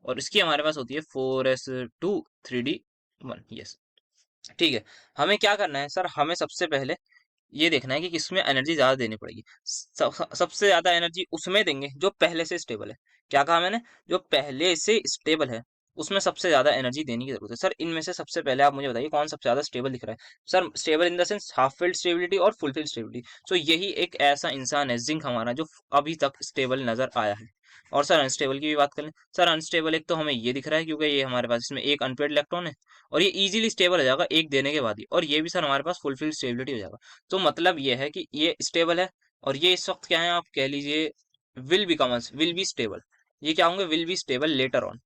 और इसकी हमारे पास होती है 4s2 3d1। यस, ठीक है। हमें क्या करना है सर, हमें सबसे पहले ये देखना है कि किसमें एनर्जी ज्यादा देनी पड़ेगी। सबसे ज्यादा एनर्जी उसमें देंगे जो पहले से स्टेबल है। क्या कहा मैंने? जो पहले से स्टेबल है उसमें सबसे ज्यादा एनर्जी देने की जरूरत है। सर इनमें से सबसे पहले आप मुझे बताइए कौन सबसे ज्यादा स्टेबल दिख रहा है? Sir stable in the sense half field stability और फुल फील्ड स्टेबिलिटी। यही एक ऐसा इंसान है जिंक हमारा जो अभी तक स्टेबल नजर आया है। और सर अनस्टेबल की भी बात करें, सर अनस्टेबल एक तो हमें ये दिख रहा है क्योंकि ये हमारे पास इसमें एक अनपेड इलेक्ट्रॉन है, और ये इजीली स्टेबल हो जाएगा एक देने के बाद ही, और ये भी सर हमारे पास फुलफिल स्टेबिलिटी हो जाएगा। तो मतलब ये है कि ये स्टेबल है, और ये इस वक्त क्या है, आप कह लीजिए विल बी स्टेबल। ये क्या होंगे? Will be stable later on.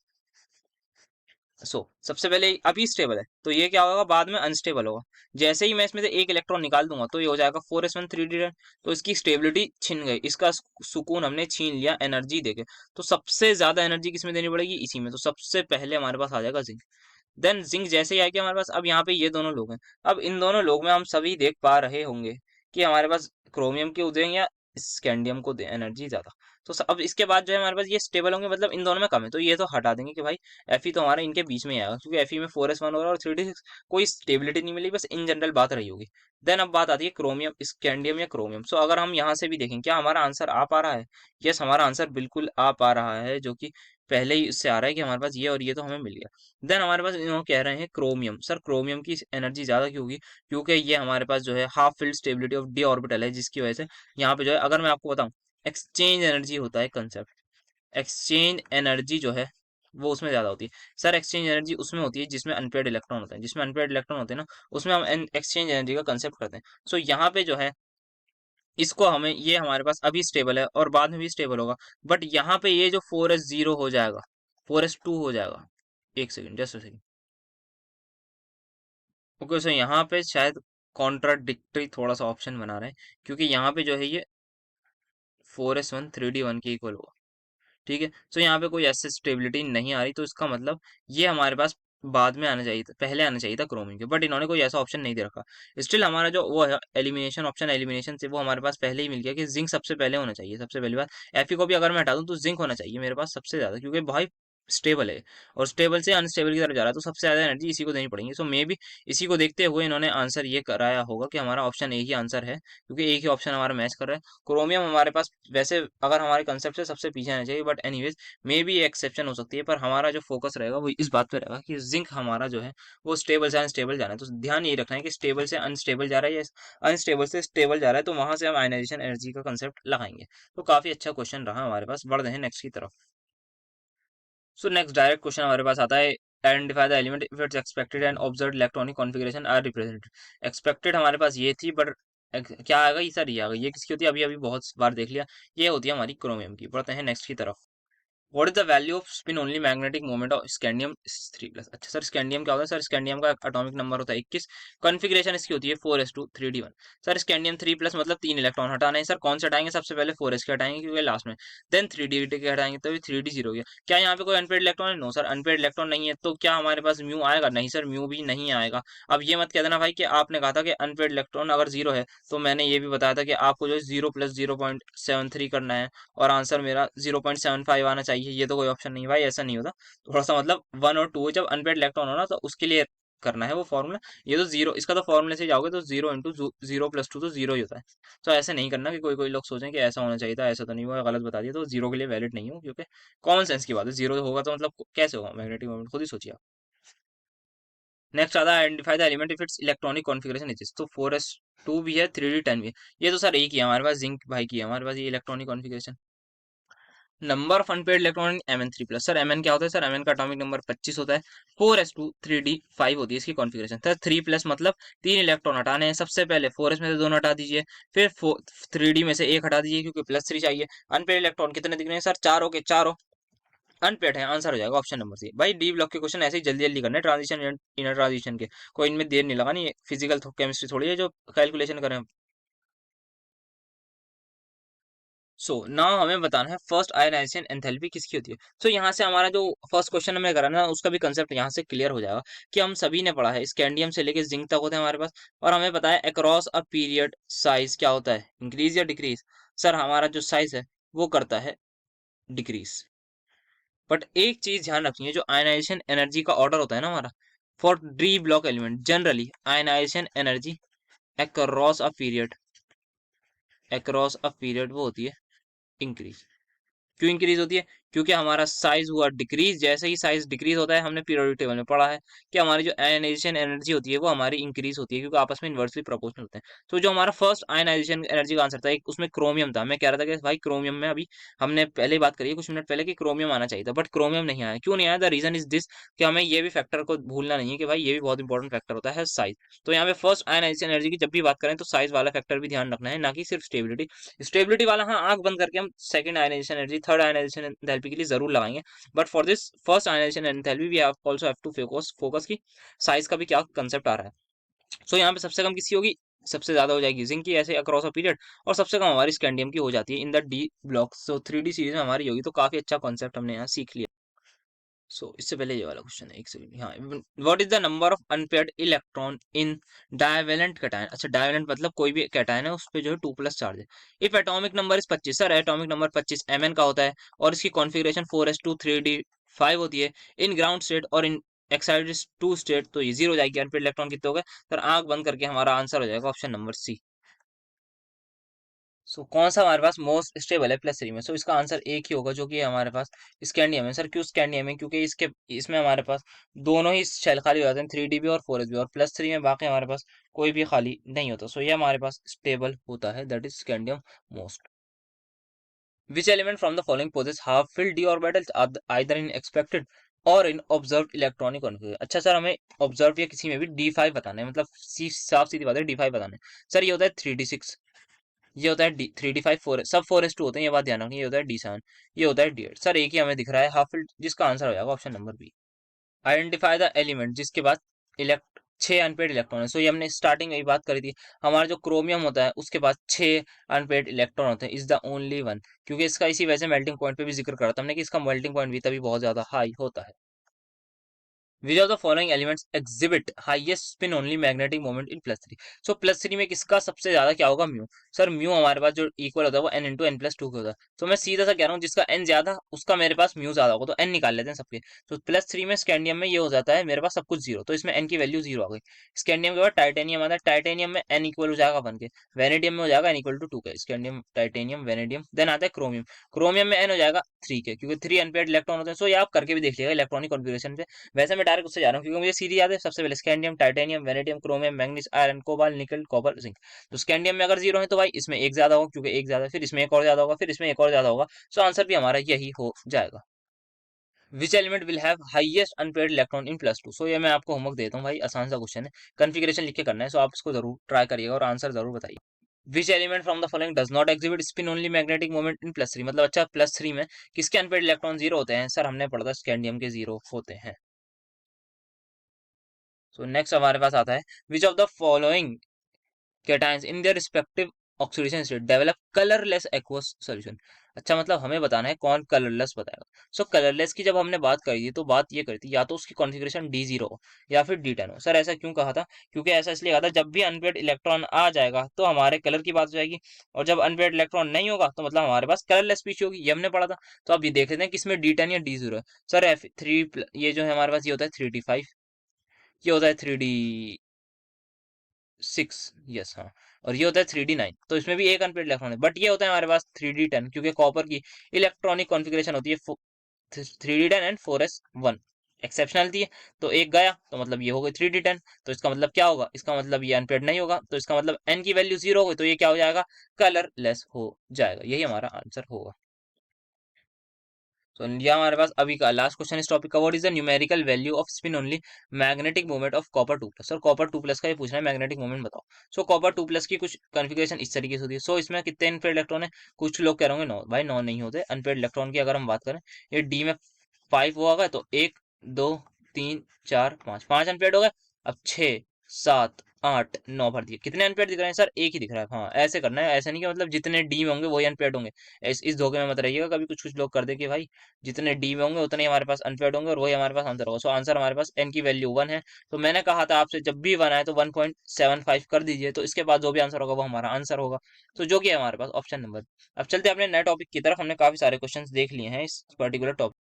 सबसे पहले अभी स्टेबल है, तो ये क्या होगा, बाद में अनस्टेबल होगा। जैसे ही मैं इसमें से एक इलेक्ट्रॉन निकाल दूंगा तो ये हो जाएगा 4s1 3d10। तो इसकी स्टेबिलिटी छिन गई, इसका सुकून हमने छीन लिया एनर्जी देके। तो सबसे ज्यादा एनर्जी किसमें देनी पड़ेगी? इसी में। तो सबसे पहले हमारे पास आ जाएगा जिंक। देन जिंक जैसे ही आएगी हमारे पास, अब यहाँ पे ये दोनों लोग हैं। अब इन दोनों लोग में हम सभी देख पा रहे होंगे कि हमारे पास क्रोमियम को दें या स्कैंडियम को दें एनर्जी ज्यादा। अब इसके बाद जो है हमारे पास ये स्टेबल होंगे, मतलब इन दोनों में कम है, तो ये तो हटा देंगे कि भाई Fe तो हमारा इनके बीच में ही आएगा, क्योंकि Fe में 4s1 होगा और 3d6। कोई स्टेबिलिटी नहीं मिली, बस इन जनरल बात रही होगी। देन अब बात आती है क्रोमियम, स्कैंडियम या क्रोमियम। अगर हम यहाँ से भी देखें क्या हमारा आंसर आ पा रहा है? यस, हमारा आंसर बिल्कुल आ पा रहा है, जो कि पहले ही उससे आ रहा है कि हमारे पास ये और ये तो हमें मिल गया। देन हमारे पास इन्होंने कह रहे हैं क्रोमियम। सर क्रोमियम की एनर्जी ज्यादा क्यों होगी? क्योंकि ये हमारे पास जो है half field stability of D orbital है, जिसकी वजह से यहाँ पे जो है, अगर मैं आपको बताऊं, एक्सचेंज एनर्जी होता है कंसेप्ट। एक्सचेंज एनर्जी जो है वो उसमें ज्यादा होती है। सर एक्सचेंज एनर्जी उसमें होती है जिसमें अनपेड इलेक्ट्रॉन होते हैं, जिसमें अनपेड इलेक्ट्रॉन होते हैं ना, उसमें हम एक्सचेंज एनर्जी का कंसेप्ट करते हैं। यहाँ पे जो है इसको हमें, ये हमारे पास अभी स्टेबल है और बाद में भी स्टेबल होगा, बट यहाँ पे ये जो 4s0 हो जाएगा, 4s2 हो जाएगा। एक सेकंड, जस्ट सेकंड। ओके, सो यहाँ पे शायद कॉन्ट्राडिक्टरी थोड़ा सा ऑप्शन बना रहे हैं, क्योंकि यहाँ पे जो है ये 4s1 3d1 के इक्वल होगा। ठीक है, तो यहाँ पे कोई ऐसी स्टेबिलिटी नहीं आ रही, तो इसका मतलब ये हमारे पास बाद में आना चाहिए था, पहले आना चाहिए था क्रोमियम के, बट इन्होंने कोई ऐसा ऑप्शन नहीं दे रखा। स्टिल हमारा जो वो है एलिमिनेशन ऑप्शन, एलिमिनेशन से वो हमारे पास पहले ही मिल गया कि जिंक सबसे पहले होना चाहिए। सबसे पहली बात, एफी को भी अगर मैं हटा दूं तो जिंक होना चाहिए मेरे पास सबसे ज्यादा, क्योंकि भाई स्टेबल है और स्टेबल से अनस्टेबल की तरफ जा रहा है, तो सबसे ज्यादा एनर्जी इसी को देनी पड़ेगी। सो मे बी इसी को देखते हुए इन्होंने आंसर ये कराया होगा कि हमारा ऑप्शन ए ही आंसर है, क्योंकि एक ही ऑप्शन हमारा मैच कर रहा है। क्रोमियम हमारे पास वैसे अगर हमारे कंसेप्ट से सबसे पीछे आना चाहिए, but anyways may be exception हो सकती है, पर हमारा जो फोकस रहेगा वो इस बात पे रहेगा कि जिंक हमारा जो है वो स्टेबल से अनस्टेबल जाना है। तो ध्यान ये रखना है कि स्टेबल से अनस्टेबल जा रहा है या अनस्टेबल से स्टेबल जा रहा है, तो वहां से हम आयनाइजेशन एनर्जी का कंसेप्ट लगाएंगे। तो काफी अच्छा क्वेश्चन रहा हमारे पास। बढ़ते हैं नेक्स्ट की तरफ। सो नेक्स्ट डायरेक्ट क्वेश्चन हमारे पास आता है, identify the element if its expected and observed electronic configuration are represented. Expected हमारे पास ये थी, बट क्या आ गई सर, ये आ गई। ये किसकी होती है, अभी अभी बहुत बार देख लिया, ये होती है हमारी क्रोमियम की। बढ़ते हैं नेक्स्ट की तरफ। What is the value off spin only magnetic moment of scandium 3+? अच्छा सर, स्कैंडियम क्या होता है? सर स्कैंडियम का एटॉमिक नंबर होता है 21। कॉन्फ़िगरेशन इसकी होती है 4s2 3d1। सर स्कैंडियम 3+ मतलब 3 इलेक्ट्रॉन हटाने हैं। सर कौन से हटाएंगे? सबसे पहले 4s के हटाएंगे क्योंकि लास्ट में, देन 3d के हटाएंगे, तो 3d0 हो गया। क्या यहाँ पे कोई अनपेड इलेक्ट्रॉन है? नो सर, अनपेड इलेक्ट्रॉन नहीं है। तो क्या हमारे पास म्यू आएगा? नहीं सर, म्यू भी नहीं आएगा। अब ये मत कह देना भाई कि आपने कहा था कि अनपेड इलेक्ट्रॉन अगर 0 है, तो मैंने ये भी बताया था कि आपको जो है 0 + 0.73 करना है और आंसर मेरा 0.75 आना चाहिए। ये तो कोई ऑप्शन नहीं है भाई, ऐसा नहीं होता। थोड़ा सा मतलब 1 और 2, जब अनपेड इलेक्ट्रॉन होना तो उसके लिए करना है वो फॉर्मूला। ये तो जीरो, इसका तो फॉर्मूले से जाओगे तो 0 × 0 + 2 तो 0 ही होता है। तो ऐसे नहीं करना कि कोई कोई लोग सोचें कि ऐसा होना चाहिए था, ऐसा तो नहीं हुआ, गलत बता दिया, तो 0 के लिए वैलिड नहीं हो, क्योंकि कॉमन सेंस की बात है। 0 होगा तो मतलब कैसे होगा मैग्नेटिक मोमेंट, खुद ही सोचिए आप। नेक्स्ट आता है, identify the element if it's electronic configuration is. तो 4s2 भी है, 3d10 भी है। ये तो सर एक ही है हमारे पास, जिंक भाई की है हमारे पास ये electronic configuration. Number of unpaired electron Mn3+। Sir Mn क्या होता है? सर Mn का एटॉमिक नंबर 25 होता है। 4s2 3d5 होती है इसकी कॉन्फ़िगरेशन। सर 3+ मतलब 3 इलेक्ट्रॉन हटाने हैं। सबसे पहले 4s में से दोनों हटा दीजिए, फिर 3d में से एक हटा दीजिए क्योंकि +3 चाहिए। अनपेड इलेक्ट्रॉन कितने दिख रहे हैं सर? चारों के चारों अनपेड है। आंसर हो जाएगा ऑप्शन नंबर सी। भाई डी ब्लॉक के क्वेश्चन ऐसे ही जल्दी जल्दी करना है, ट्रांजिशन इनर ट्रांजिशन के, कोई इनमें देर नहीं लगानी। फिजिकल केमिस्ट्री थोड़ी है जो कैलकुलेशन करें। सो नाउ हमें बताना है फर्स्ट आयनाइजेशन एंथैल्पी किसकी होती है। सो यहाँ से हमारा जो फर्स्ट क्वेश्चन हमें कराना है उसका भी कंसेप्ट यहाँ से क्लियर हो जाएगा कि हम सभी ने पढ़ा है स्कैंडियम से लेके जिंक तक होते हैं हमारे पास, और हमें पता है अक्रॉस अ पीरियड साइज क्या होता है, इंक्रीज या डिक्रीज। सर हमारा जो साइज है वो करता है डिक्रीज। बट एक चीज ध्यान रखनी है, जो आयनाइजेशन एनर्जी का ऑर्डर होता है ना हमारा for d block element, generally ionisation energy across a period, across a period वो होती है इंक्रीज। क्यों इंक्रीज होती है? क्योंकि हमारा साइज हुआ डिक्रीज। जैसे ही साइज डिक्रीज होता है, हमने पीरियोडिक टेबल में पढ़ा है कि हमारी जो आयनाइजेशन एनर्जी होती है वो हमारी इंक्रीज होती है, क्योंकि आपस में इन्वर्सली प्रोपोर्शनल होते हैं। तो जो हमारा फर्स्ट आयनाइजेशन एनर्जी का आंसर था, एक उसमें क्रोमियम था। मैं कह रहा था कि भाई क्रोमियम में अभी हमने पहले ही बात करी है कुछ मिनट पहले कि क्रोमियम आना चाहिए था, बट क्रोमियम नहीं आया। क्यों नहीं आया? द रीजन इज दिस, कि हमें ये भी फैक्टर को भूलना नहीं है कि भाई ये भी बहुत इंपॉर्टेंट फैक्टर होता है साइज। तो यहाँ पे फर्स्ट आयनाइजेशन एनर्जी की जब भी बात करें तो साइज वाला फैक्टर भी ध्यान रखना है, ना कि सिर्फ स्टेबिलिटी। स्टेबिलिटी वाला हाँ, आंख बंद करके हम second ionisation energy, third ionisation enthalpy के लिए जरूर लगाएंगे, but for this first ionisation enthalpy we also have to focus की साइज का भी क्या कंसेप्ट आ रहा है। सो यहाँ पे सबसे कम किसी होगी, सबसे ज्यादा हो जाएगी जिंक की, ऐसे अक्रॉस अ पीरियड, और सबसे कम हमारी स्कैंडियम की हो जाती है in the D block. So 3D series में हमारी होगी, तो काफी अच्छा कॉन्सेप्ट हमने यहाँ सीख लिया। इससे पहले ये वाला क्वेश्चन है, एक सेकंड। हाँ, what is the number of unpaired electron in divalent cation. अच्छा, डायवेलेंट मतलब कोई भी कैटायन है उस पे जो है 2+ चार्ज है। If atomic number is 25। Sir atomic number 25 Mn का होता है और इसकी कॉन्फ़िगरेशन 4s2 3d5 होती है इन ग्राउंड स्टेट और इन एक्साइटेड 2 स्टेट, तो ये 0 हो जाएगी। अनपेयर्ड इलेक्ट्रॉन कितने हो गए? सर आंख बंद करके हमारा आंसर हो जाएगा ऑप्शन नंबर सी। कौन सा हमारे पास मोस्ट स्टेबल है +3 में? इसका आंसर एक ही होगा जो कि हमारे पास स्कैंडियम है। सर क्यों स्कैंडियम है? क्योंकि इसके इसमें हमारे पास दोनों ही शेल खाली हो जाते हैं, 3d भी और 4s भी, और +3 में बाकी हमारे पास कोई भी खाली नहीं होता। ये हमारे पास स्टेबल होता है, that is scandium most. Which element from the following possess half fill d orbitals either in expected or in observed electronic configuration. अच्छा सर, हमें ऑब्जर्व या किसी में भी D5 बताना है, मतलब साफ सीधी बात है D5 बताना है। सर ये होता है 3d6, ये होता है डी 3d5 4 सब 4s2 होते हैं, ये बात ध्यान रखनी। ये होता है d7, ये होता है d8। सर एक ही हमें दिख रहा है हाफ फील्ड, जिसका आंसर हो जाएगा option number B. Identify the element जिसके पास इलेक्ट 6 अनपेड इलेक्ट्रॉन है। सो ये हमने स्टार्टिंग में ही बात करी थी, हमारा जो क्रोमियम होता है उसके पास 6 अनपेड इलेक्ट्रॉन होते हैं, इज द ओनली वन। क्योंकि इसका इसी वजह से मेल्टिंग पॉइंट पे भी जिक्र करा था हमने कि इसका मेल्टिंग पॉइंट भी तभी बहुत ज्यादा हाई होता है। विच of the following elements exhibit highest spin only magnetic moment in +3। सो +3 में किसका सबसे ज्यादा क्या होगा, म्यू। सर म्यू हमारे पास जो इक्वल होता है वो n × n+2 के होता है। तो मैं सीधा सा कह रहा हूँ जिसका n ज्यादा उसका मेरे पास म्यू ज्यादा होगा, तो n निकाल लेते हैं सबके। तो +3 में स्कैंडियम में ये हो जाता है मेरे पास सब कुछ जीरो, तो इसमें n की वैल्यू जीरो आ गई। स्कैंडियम के बाद टाइटेनियम आता है, टाइटेनियम में n इक्वल हो जाएगा 1 के, वेनेडियम में हो जाएगा n इक्वल टू 2 के। Scandium, titanium, vanadium. देन आता है क्रोमियम, क्रोमियम में n हो जाएगा 3 के, क्योंकि 3 अनपेड इलेक्ट्रॉन होते हैं। सो ये आप करके भी देख लीजिएगा इलेक्ट्रॉनिक कॉन्फ़िगरेशन पे। वैसे मैं डायरेक्ट उससे जा रहा हूँ क्योंकि मुझे सीधी याद है। सबसे पहले scandium, titanium, vanadium, chromium, manganese, iron, cobalt, निकल, कॉपर, जिंक। तो स्कैंडियम में अगर जीरो है तो भाई इसमें एक ज्यादा होगा, क्योंकि एक ज्यादा, फिर इसमें एक और ज्यादा होगा, फिर इसमें एक और ज्यादा होगा। सो आंसर भी हमारा यही हो जाएगा। Which element will have highest unpaired electron in +2। सो ये मैं आपको होमवर्क देता हूँ भाई, आसान सा क्वेश्चन है, कन्फिग्रेशन लिख के करना है। सो आप इसको जरूर ट्राई करिएगा और आंसर जरूर बताइए। विच element from the following does not exhibit spin only magnetic moment in +3। मतलब अच्छा +3 में किसके अनपेड इलेक्ट्रॉन जीरो होते हैं, सर हमने पढ़ा था स्कैंडियम के जीरो होते हैं। सो नेक्स्ट हमारे पास आता है, विच of the following cations in their respective oxidation state develop colorless aqueous solution। अच्छा मतलब हमें बताना है कौन कलरलेस बताएगा। सो कलरलेस की जब हमने बात करी थी तो बात ये करी थी या तो उसकी कॉन्फ़िगरेशन D0 हो या फिर D10 हो। सर ऐसा क्यों कहा था, क्योंकि ऐसा इसलिए कहा था जब भी अनपेड इलेक्ट्रॉन आ जाएगा तो हमारे कलर की बात हो जाएगी, और जब अनपेड इलेक्ट्रॉन नहीं होगा तो मतलब हमारे पास कलरलेस स्पीशीज होगी, ये हमने पढ़ा था। तो अब ये देख लेते हैं कि इसमें D10 या D0 है। सर F3 ये जो है हमारे पास ये होता है 3D5, ये होता है 3D6, यस हाँ, और ये होता है 3D9। तो इसमें भी एक अनपेड इलेक्ट्रॉन है, बट ये होता है हमारे पास 3D10, क्योंकि कॉपर की इलेक्ट्रॉनिक कॉन्फ़िगरेशन होती है 3D10 एंड 4s1। एक्सेप्शनलिटी है, तो एक गया तो मतलब ये हो गई 3D10। तो इसका मतलब क्या होगा, इसका मतलब ये अनपेड नहीं होगा, तो इसका मतलब n की वैल्यू जीरो हो गई, तो ये क्या हो जाएगा, कलरलेस हो जाएगा। यही हमारा आंसर होगा। तो ये हमारे पास अभी का लास्ट क्वेश्चन इस टॉपिक का, what is the numerical value off spin only magnetic moment of copper 2+। Sir copper 2+ का ये पूछ रहा है मैग्नेटिक मोमेंट बताओ। सो कॉपर 2+ की कुछ कॉन्फ़िगरेशन इस तरीके से होती है। सो इसमें कितने अनपेड इलेक्ट्रॉन है, कुछ लोग कह रहे होंगे 9, भाई 9 नहीं होते अनपेड इलेक्ट्रॉन की। अगर हम बात करें ये डी में 5 होगा, तो 1 2 3 4 5, 5 अनपेड हो गए। अब 6 7 8 9 भर दिए, कितने अनपेड दिख रहे हैं, सर एक ही दिख रहा है। हाँ ऐसे करना है, ऐसे नहीं कि मतलब जितने डी में होंगे वही अनपेड होंगे। इस धोखे में मत रहिएगा कभी, कुछ कुछ लोग कर दे कि भाई जितने डी में होंगे उतने ही हमारे पास अनपेड होंगे और वही हमारे पास आंसर होगा। सो आंसर हमारे पास एन की वैल्यू 1 है। तो मैंने कहा था आपसे जब भी 1 आए तो 1.75 कर दीजिए, तो इसके बाद जो भी आंसर होगा वो हमारा आंसर होगा। तो जो कि है हमारे पास ऑप्शन नंबर। अब चलते हैं अपने नए टॉपिक की तरफ। हमने काफी सारे क्वेश्चंस देख लिए हैं इस पर्टिकुलर टॉपिक।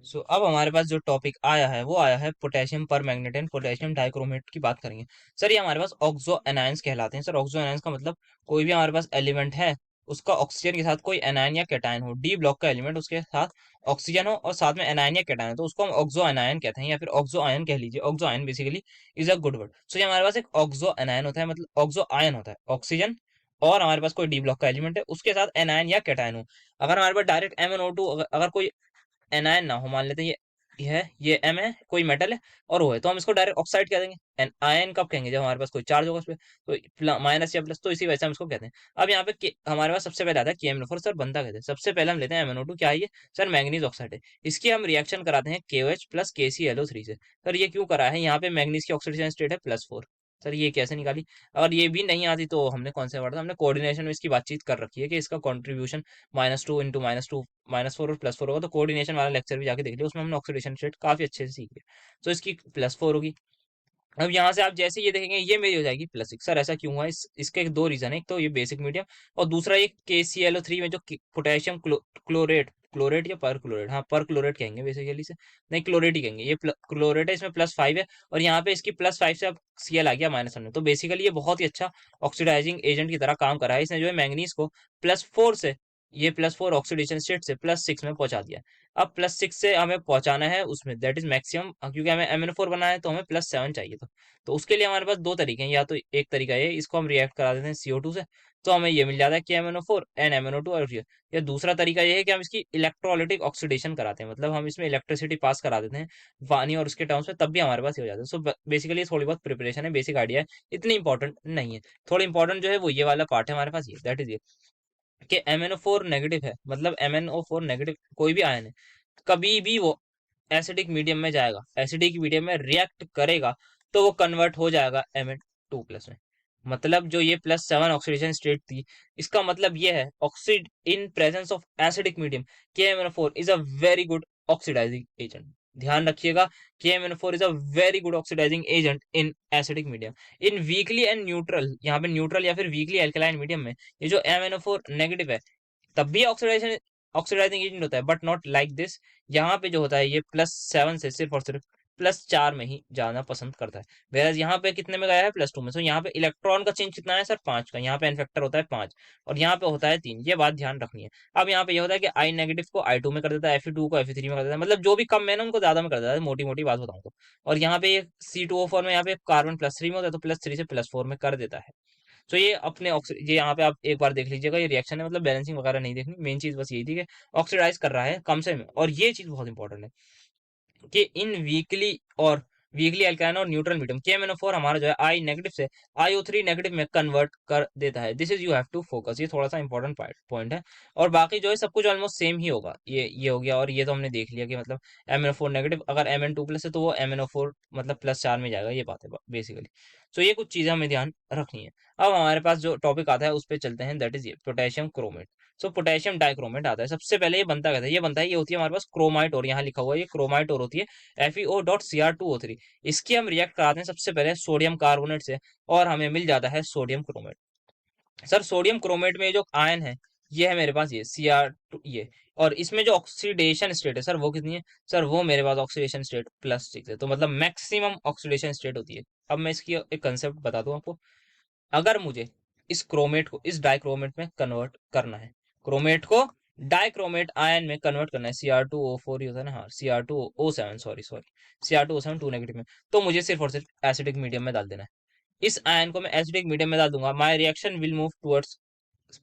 अब हमारे पास जो टॉपिक आया है वो आया है पोटेशियम पर मैग्नेट एंड पोटेशियम डाइक्रोमेट की बात करेंगे। सर ये हमारे पास ऑक्सो एनायंस कहलाते हैं। सर ऑक्सो एनायंस का मतलब कोई भी हमारे पास एलिमेंट है, उसका ऑक्सीजन के साथ कोई एनायन या कैटायन हो, डी ब्लॉक का एलिमेंट उसके साथ ऑक्सीजन हो और साथ में एनायन या कैटायन हो, तो उसको हम ऑक्सो एनायन कहते हैं, या फिर ऑक्सो आयन कह लीजिए। Oxo ion basically is a good word. So ये हमारे पास एक ऑक्सो एनायन होता है, मतलब ऑक्सो आयन होता है, ऑक्सीजन और हमारे पास कोई डी ब्लॉक का एलिमेंट है उसके साथ एनायन या कैटायन हो। अगर हमारे पास डायरेक्ट MnO2, अगर कोई एनायन ना हो, मान लेते हैं ये एम है, कोई मेटल है और वो है, तो हम इसको डायरेक्ट ऑक्साइड कह देंगे। एंड आयन कब कहेंगे, जब हमारे पास कोई चार्ज होगा उस पर, तो माइनस या प्लस, तो इसी वजह से हम इसको कहते हैं। अब यहाँ पे हमारे पास सबसे पहले आता है KMnO4। सर बनता कहते हैं, सबसे पहले हम लेते हैं MnO2, क्या है ये, सर मैंगनीज ऑक्साइड है। इसकी हम रिएक्शन कराते हैं KOH प्लस KClO3 से। सर ये क्यों करा है, यहाँ पे मैंगनीज की ऑक्सीडेशन स्टेट है +4। सर ये कैसे निकाली, अगर ये भी नहीं आती तो हमने कौन से पढ़ा था, हमने कोऑर्डिनेशन में इसकी बातचीत कर रखी है कि इसका कॉन्ट्रीब्यूशन -2 × -2 -4 और +4 होगा। तो कोऑर्डिनेशन वाला लेक्चर भी जाके देख लियो, उसमें हमने ऑक्सीडेशन स्टेट काफी अच्छे से सीखी है। तो इसकी +4 होगी। अब यहाँ से आप जैसे ये देखेंगे ये मेरी हो जाएगी +6। सर ऐसा क्यों हुआ, इसके दो रीजन है, एक तो ये बेसिक मीडियम और दूसरा ये KClO3 में जो पोटेशियम क्लोरेट, क्लोरेट या पर क्लोरेट, हाँ पर क्लोरेट कहेंगे बेसिकली से, नहीं क्लोरेट ही कहेंगे, ये क्लोरेट है, इसमें +5 है और यहाँ पे इसकी +5 से अब Cl आ गया -1 में। तो बेसिकली ये बहुत ही अच्छा ऑक्सीडाइजिंग एजेंट की तरह काम कर रहा है। इसने जो है मैंगनीज को +4 से, ये +4 ऑक्सीडेशन स्टेट से +6 में पहुंचा दिया। अब +6 से हमें पहुंचाना है उसमें, दैट इज मैक्सिमम, क्योंकि हमें MnO4 बनाना है तो हमें +7 चाहिए। तो उसके लिए हमारे पास दो तरीके हैं, या तो एक तरीका ये, इसको हम रिएक्ट करा देते हैं CO2 से, तो हमें ये मिल जाता है KMnO4 एंड MnO2 और ये। या दूसरा तरीका ये है कि हम इसकी इलेक्ट्रोलाइटिक ऑक्सीडेशन कराते हैं, मतलब हम इसमें इलेक्ट्रिसिटी पास करा देते हैं पानी और उसके टर्म्स में, तब भी हमारे पास ये हो जाता है। सो बेसिकली थोड़ी बहुत प्रिपरेशन है, बेसिक आइडिया है, इतनी इंपॉर्टेंट नहीं है। थोड़ा इंपॉर्टेंट जो है वो ये वाला पार्ट है हमारे पास, ये दैट इज ये कि MnO4 नेगेटिव है, मतलब MnO4 नेगेटिव कोई भी आयन है, कभी भी वो एसिडिक मीडियम में जाएगा, एसिडिक मीडियम में रिएक्ट करेगा, तो वो कन्वर्ट हो जाएगा Mn2 प्लस में। मतलब जो ये +7 ऑक्सीडेशन स्टेट थी, इसका मतलब ये है ऑक्सीड in presence of acidic medium, KMnO4 is a very good oxidising agent. ध्यान रखिएगा, KMnO4 is a very good oxidising agent in acidic medium. In weakly and neutral, यहाँ पे न्यूट्रल या फिर वीकली एल्कलाइन मीडियम में ये जो MnO4 नेगेटिव है, तब भी ऑक्सीडेशन ऑक्सीडाइजिंग एजेंट होता है, बट नॉट लाइक दिस। यहाँ पे जो होता है ये +7 से सिर्फ और सिर्फ +4 में ही जाना पसंद करता है, वेराज यहाँ पे कितने में गया है, +2 में। सो यहाँ पे इलेक्ट्रॉन का चेंज कितना है सर, 5 का, यहाँ पे एन फैक्टर होता है 5 और यहाँ पे होता है 3, ये बात ध्यान रखनी है। अब यहाँ पे ये होता है कि आई नेगेटिव को I2 में कर देता है, Fe2 को Fe3 में कर देता है, मतलब जो भी कम है ना उनको ज्यादा में कर देता है, मोटी मोटी बात बताऊँ तो। और यहाँ पे ये C2O4 में यहाँ पे कार्बन +3 में होता है, तो +3 से +4 में कर देता है। तो ये अपने ये यहाँ पे आप एक बार देख लीजिएगा, ये रिएक्शन है, मतलब बैलेंसिंग वगैरह नहीं देखनी, मेन चीज बस यही थी कि ऑक्सीडाइज कर रहा है कम से में, और ये चीज बहुत इंपॉर्टेंट है कि इन वीकली और वीकली अल्काइन और न्यूट्रल मीडियम KMnO4 हमारा जो है आई नेगेटिव से IO3 नेगेटिव में कन्वर्ट कर देता है। This is you have to focus, ये थोड़ा सा इंपॉर्टेंट पॉइंट है। और बाकी जो है सब कुछ ऑलमोस्ट सेम ही होगा, ये हो गया, और ये तो हमने देख लिया कि मतलब MnO4 नेगेटिव अगर Mn2 प्लस है तो वो MnO4 मतलब +4 में जाएगा, ये बात है बेसिकली। तो ये कुछ चीजें हमें ध्यान रखनी है। अब हमारे पास जो टॉपिक आता है उस पर चलते हैं, दैट इज ये पोटेशियम क्रोमेट। सो पोटेशियम डाइक्रोमेट आता है, सबसे पहले ये बनता कहता है, ये बनता है, ये होती है हमारे पास क्रोमाइट, और यहाँ लिखा हुआ है ये क्रोमाइट और होती है FeO.Cr2O3। इसकी हम रिएक्ट कराते हैं सबसे पहले सोडियम कार्बोनेट से, और हमें मिल जाता है sodium chromate. Sir sodium chromate में जो आयन है, ये है मेरे पास ये Cr2, ये, और इसमें जो ऑक्सीडेशन स्टेट है सर वो कितनी है, सर वो मेरे पास ऑक्सीडेशन स्टेट +6 है, तो मतलब मैक्सिमम ऑक्सीडेशन स्टेट होती है। अब मैं इसकी एक कंसेप्ट बता दूं आपको, अगर मुझे इस क्रोमेट को इस डाइक्रोमेट में कन्वर्ट करना है, क्रोमेट को डाइक्रोमेट आयन में कन्वर्ट करना है, Cr2O4 ही होता है ना, हाँ Cr2O7, sorry sorry, Cr2O7 2 negative में, तो मुझे सिर्फ और सिर्फ एसिडिक मीडियम में डाल देना है। इस आयन को मैं एसिडिक मीडियम में डाल दूंगा, my reaction will move towards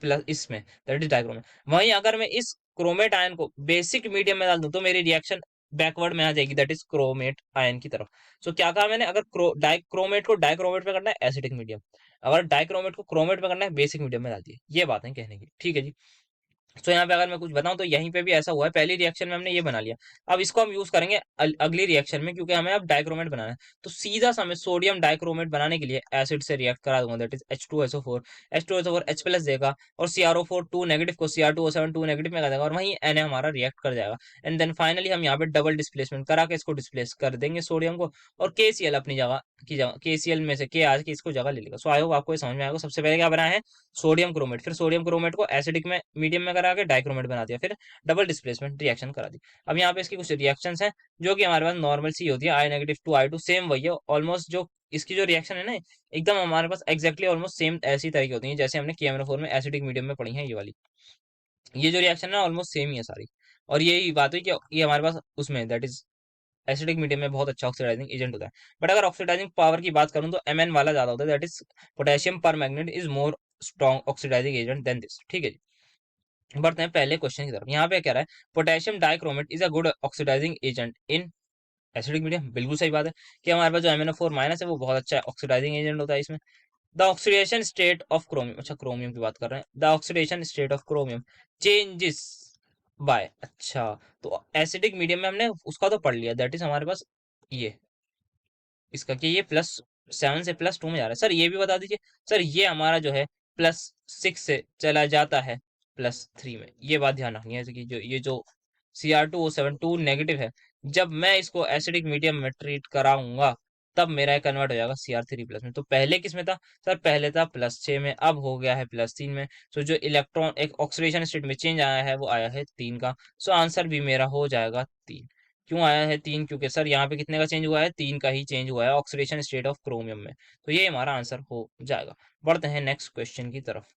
plus इसमें, दैट इज डाइक्रोमेट। वहीं अगर मैं इस क्रोमेट आयन को बेसिक मीडियम में डाल दूं तो मेरी रिएक्शन बैकवर्ड में आ जाएगी, दैट इज क्रोमेट आयन की तरफ। सो क्या कहा मैंने, अगर डाइक्रोमेट को डाइक्रोमेट में करना है एसिडिक मीडियम, अगर डाइक्रोमेट को क्रोमेट में करना है बेसिक मीडियम में डाल दिए, ये बात है कहने की, ठीक है जी। तो यहाँ पे अगर मैं कुछ बताऊं तो यहीं पे भी ऐसा हुआ है, पहली रिएक्शन में हमने ये बना लिया, अब इसको हम यूज करेंगे अगली रिएक्शन में, क्योंकि हमें अब डाइक्रोमेट बनाना है। तो सीधा सा मैं सोडियम डाइक्रोमेट बनाने के लिए एसिड से रिएक्ट करा दूंगा, that is H2SO4, H2SO4 H plus देगा, और CrO4 2 नेगेटिव को Cr2O7 2 नेगेटिव में कर देगा, और वहीं Na हमारा रिएक्ट कर जाएगा। एंड देन फाइनली हम यहाँ पे डबल डिस्प्लेसमेंट करा के इसको डिस्प्लेस कर देंगे सोडियम को, और KCl अपनी जगह की जगह, KCl में से K आज के इसको जगह ले लेगा। सो आई होप आपको ये समझ में आएगा। सबसे पहले क्या बनाया है, सोडियम क्रोमेट, फिर सोडियम क्रोमेट को एसिडिक में मीडियम में करा के डाइक्रोमेट बना दिया, फिर डबल डिस्प्लेसमेंट रिएक्शन करा दी। अब यहाँ पे इसकी कुछ रिएक्शंस हैं जो कि हमारे पास नॉर्मल सी होती है, I negative to I2, same वही है ऑलमोस्ट, जो इसकी जो रिएक्शन है ना एकदम हमारे पास एग्जैक्टली ऑलमोस्ट सेम ऐसी तरह की होती है जैसे हमने KMnO4 में एसिडिक मीडियम में पढ़ी है, ये वाली, ये जो रिएक्शन है ऑलमोस्ट सेम ही है सारी। और यही बात हुई कि ये हमारे पास उसमें दैट इज एसिडिक मीडियम में बहुत अच्छा ऑक्सीडाइजिंग एजेंट होता है। बट अगर ऑक्सीडाइजिंग पावर की बात करूं तो Mn वाला ज्यादा होता है, that is potassium permanganate is more strong oxidising agent than this, ठीक है जी। बढ़ते हैं पहले क्वेश्चन की तरफ। यहाँ पे क्या रहा है, potassium dichromate is a good oxidising agent in acidic medium, बिल्कुल सही बात है कि हमारे पास जो MnO4 माइनस है वो बहुत अच्छा ऑक्सीडाइजिंग एजेंट होता है इसमें। The oxidation state of chromium, अच्छा क्रोमियम की बात कर रहे हैं, the oxidation state of chromium changes by, अच्छा तो एसिडिक मीडियम में हमने उसका तो पढ़ लिया, दैट इज हमारे पास ये इसका कि ये +7 से +2 में जा रहा है। सर ये भी बता दीजिए, सर ये हमारा जो है +6 से चला जाता है +3 में, ये बात ध्यान रखनी है कि जो ये जो Cr2O7 2 नेगेटिव है, जब मैं इसको एसिडिक मीडियम में ट्रीट कराऊंगा तब मेरा ये कन्वर्ट हो जाएगा Cr3 प्लस में। तो पहले किस में था सर, पहले था +6 में, अब हो गया है +3 में। तो जो इलेक्ट्रॉन एक ऑक्सीडेशन स्टेट में चेंज आया है वो आया है 3 का। सो आंसर भी मेरा हो जाएगा 3। क्यों आया है 3, क्योंकि सर यहाँ पे कितने का चेंज हुआ है, 3 का ही चेंज हुआ है ऑक्सीडेशन स्टेट ऑफ क्रोमियम में। तो ये हमारा आंसर हो जाएगा। बढ़ते हैं नेक्स्ट क्वेश्चन की तरफ।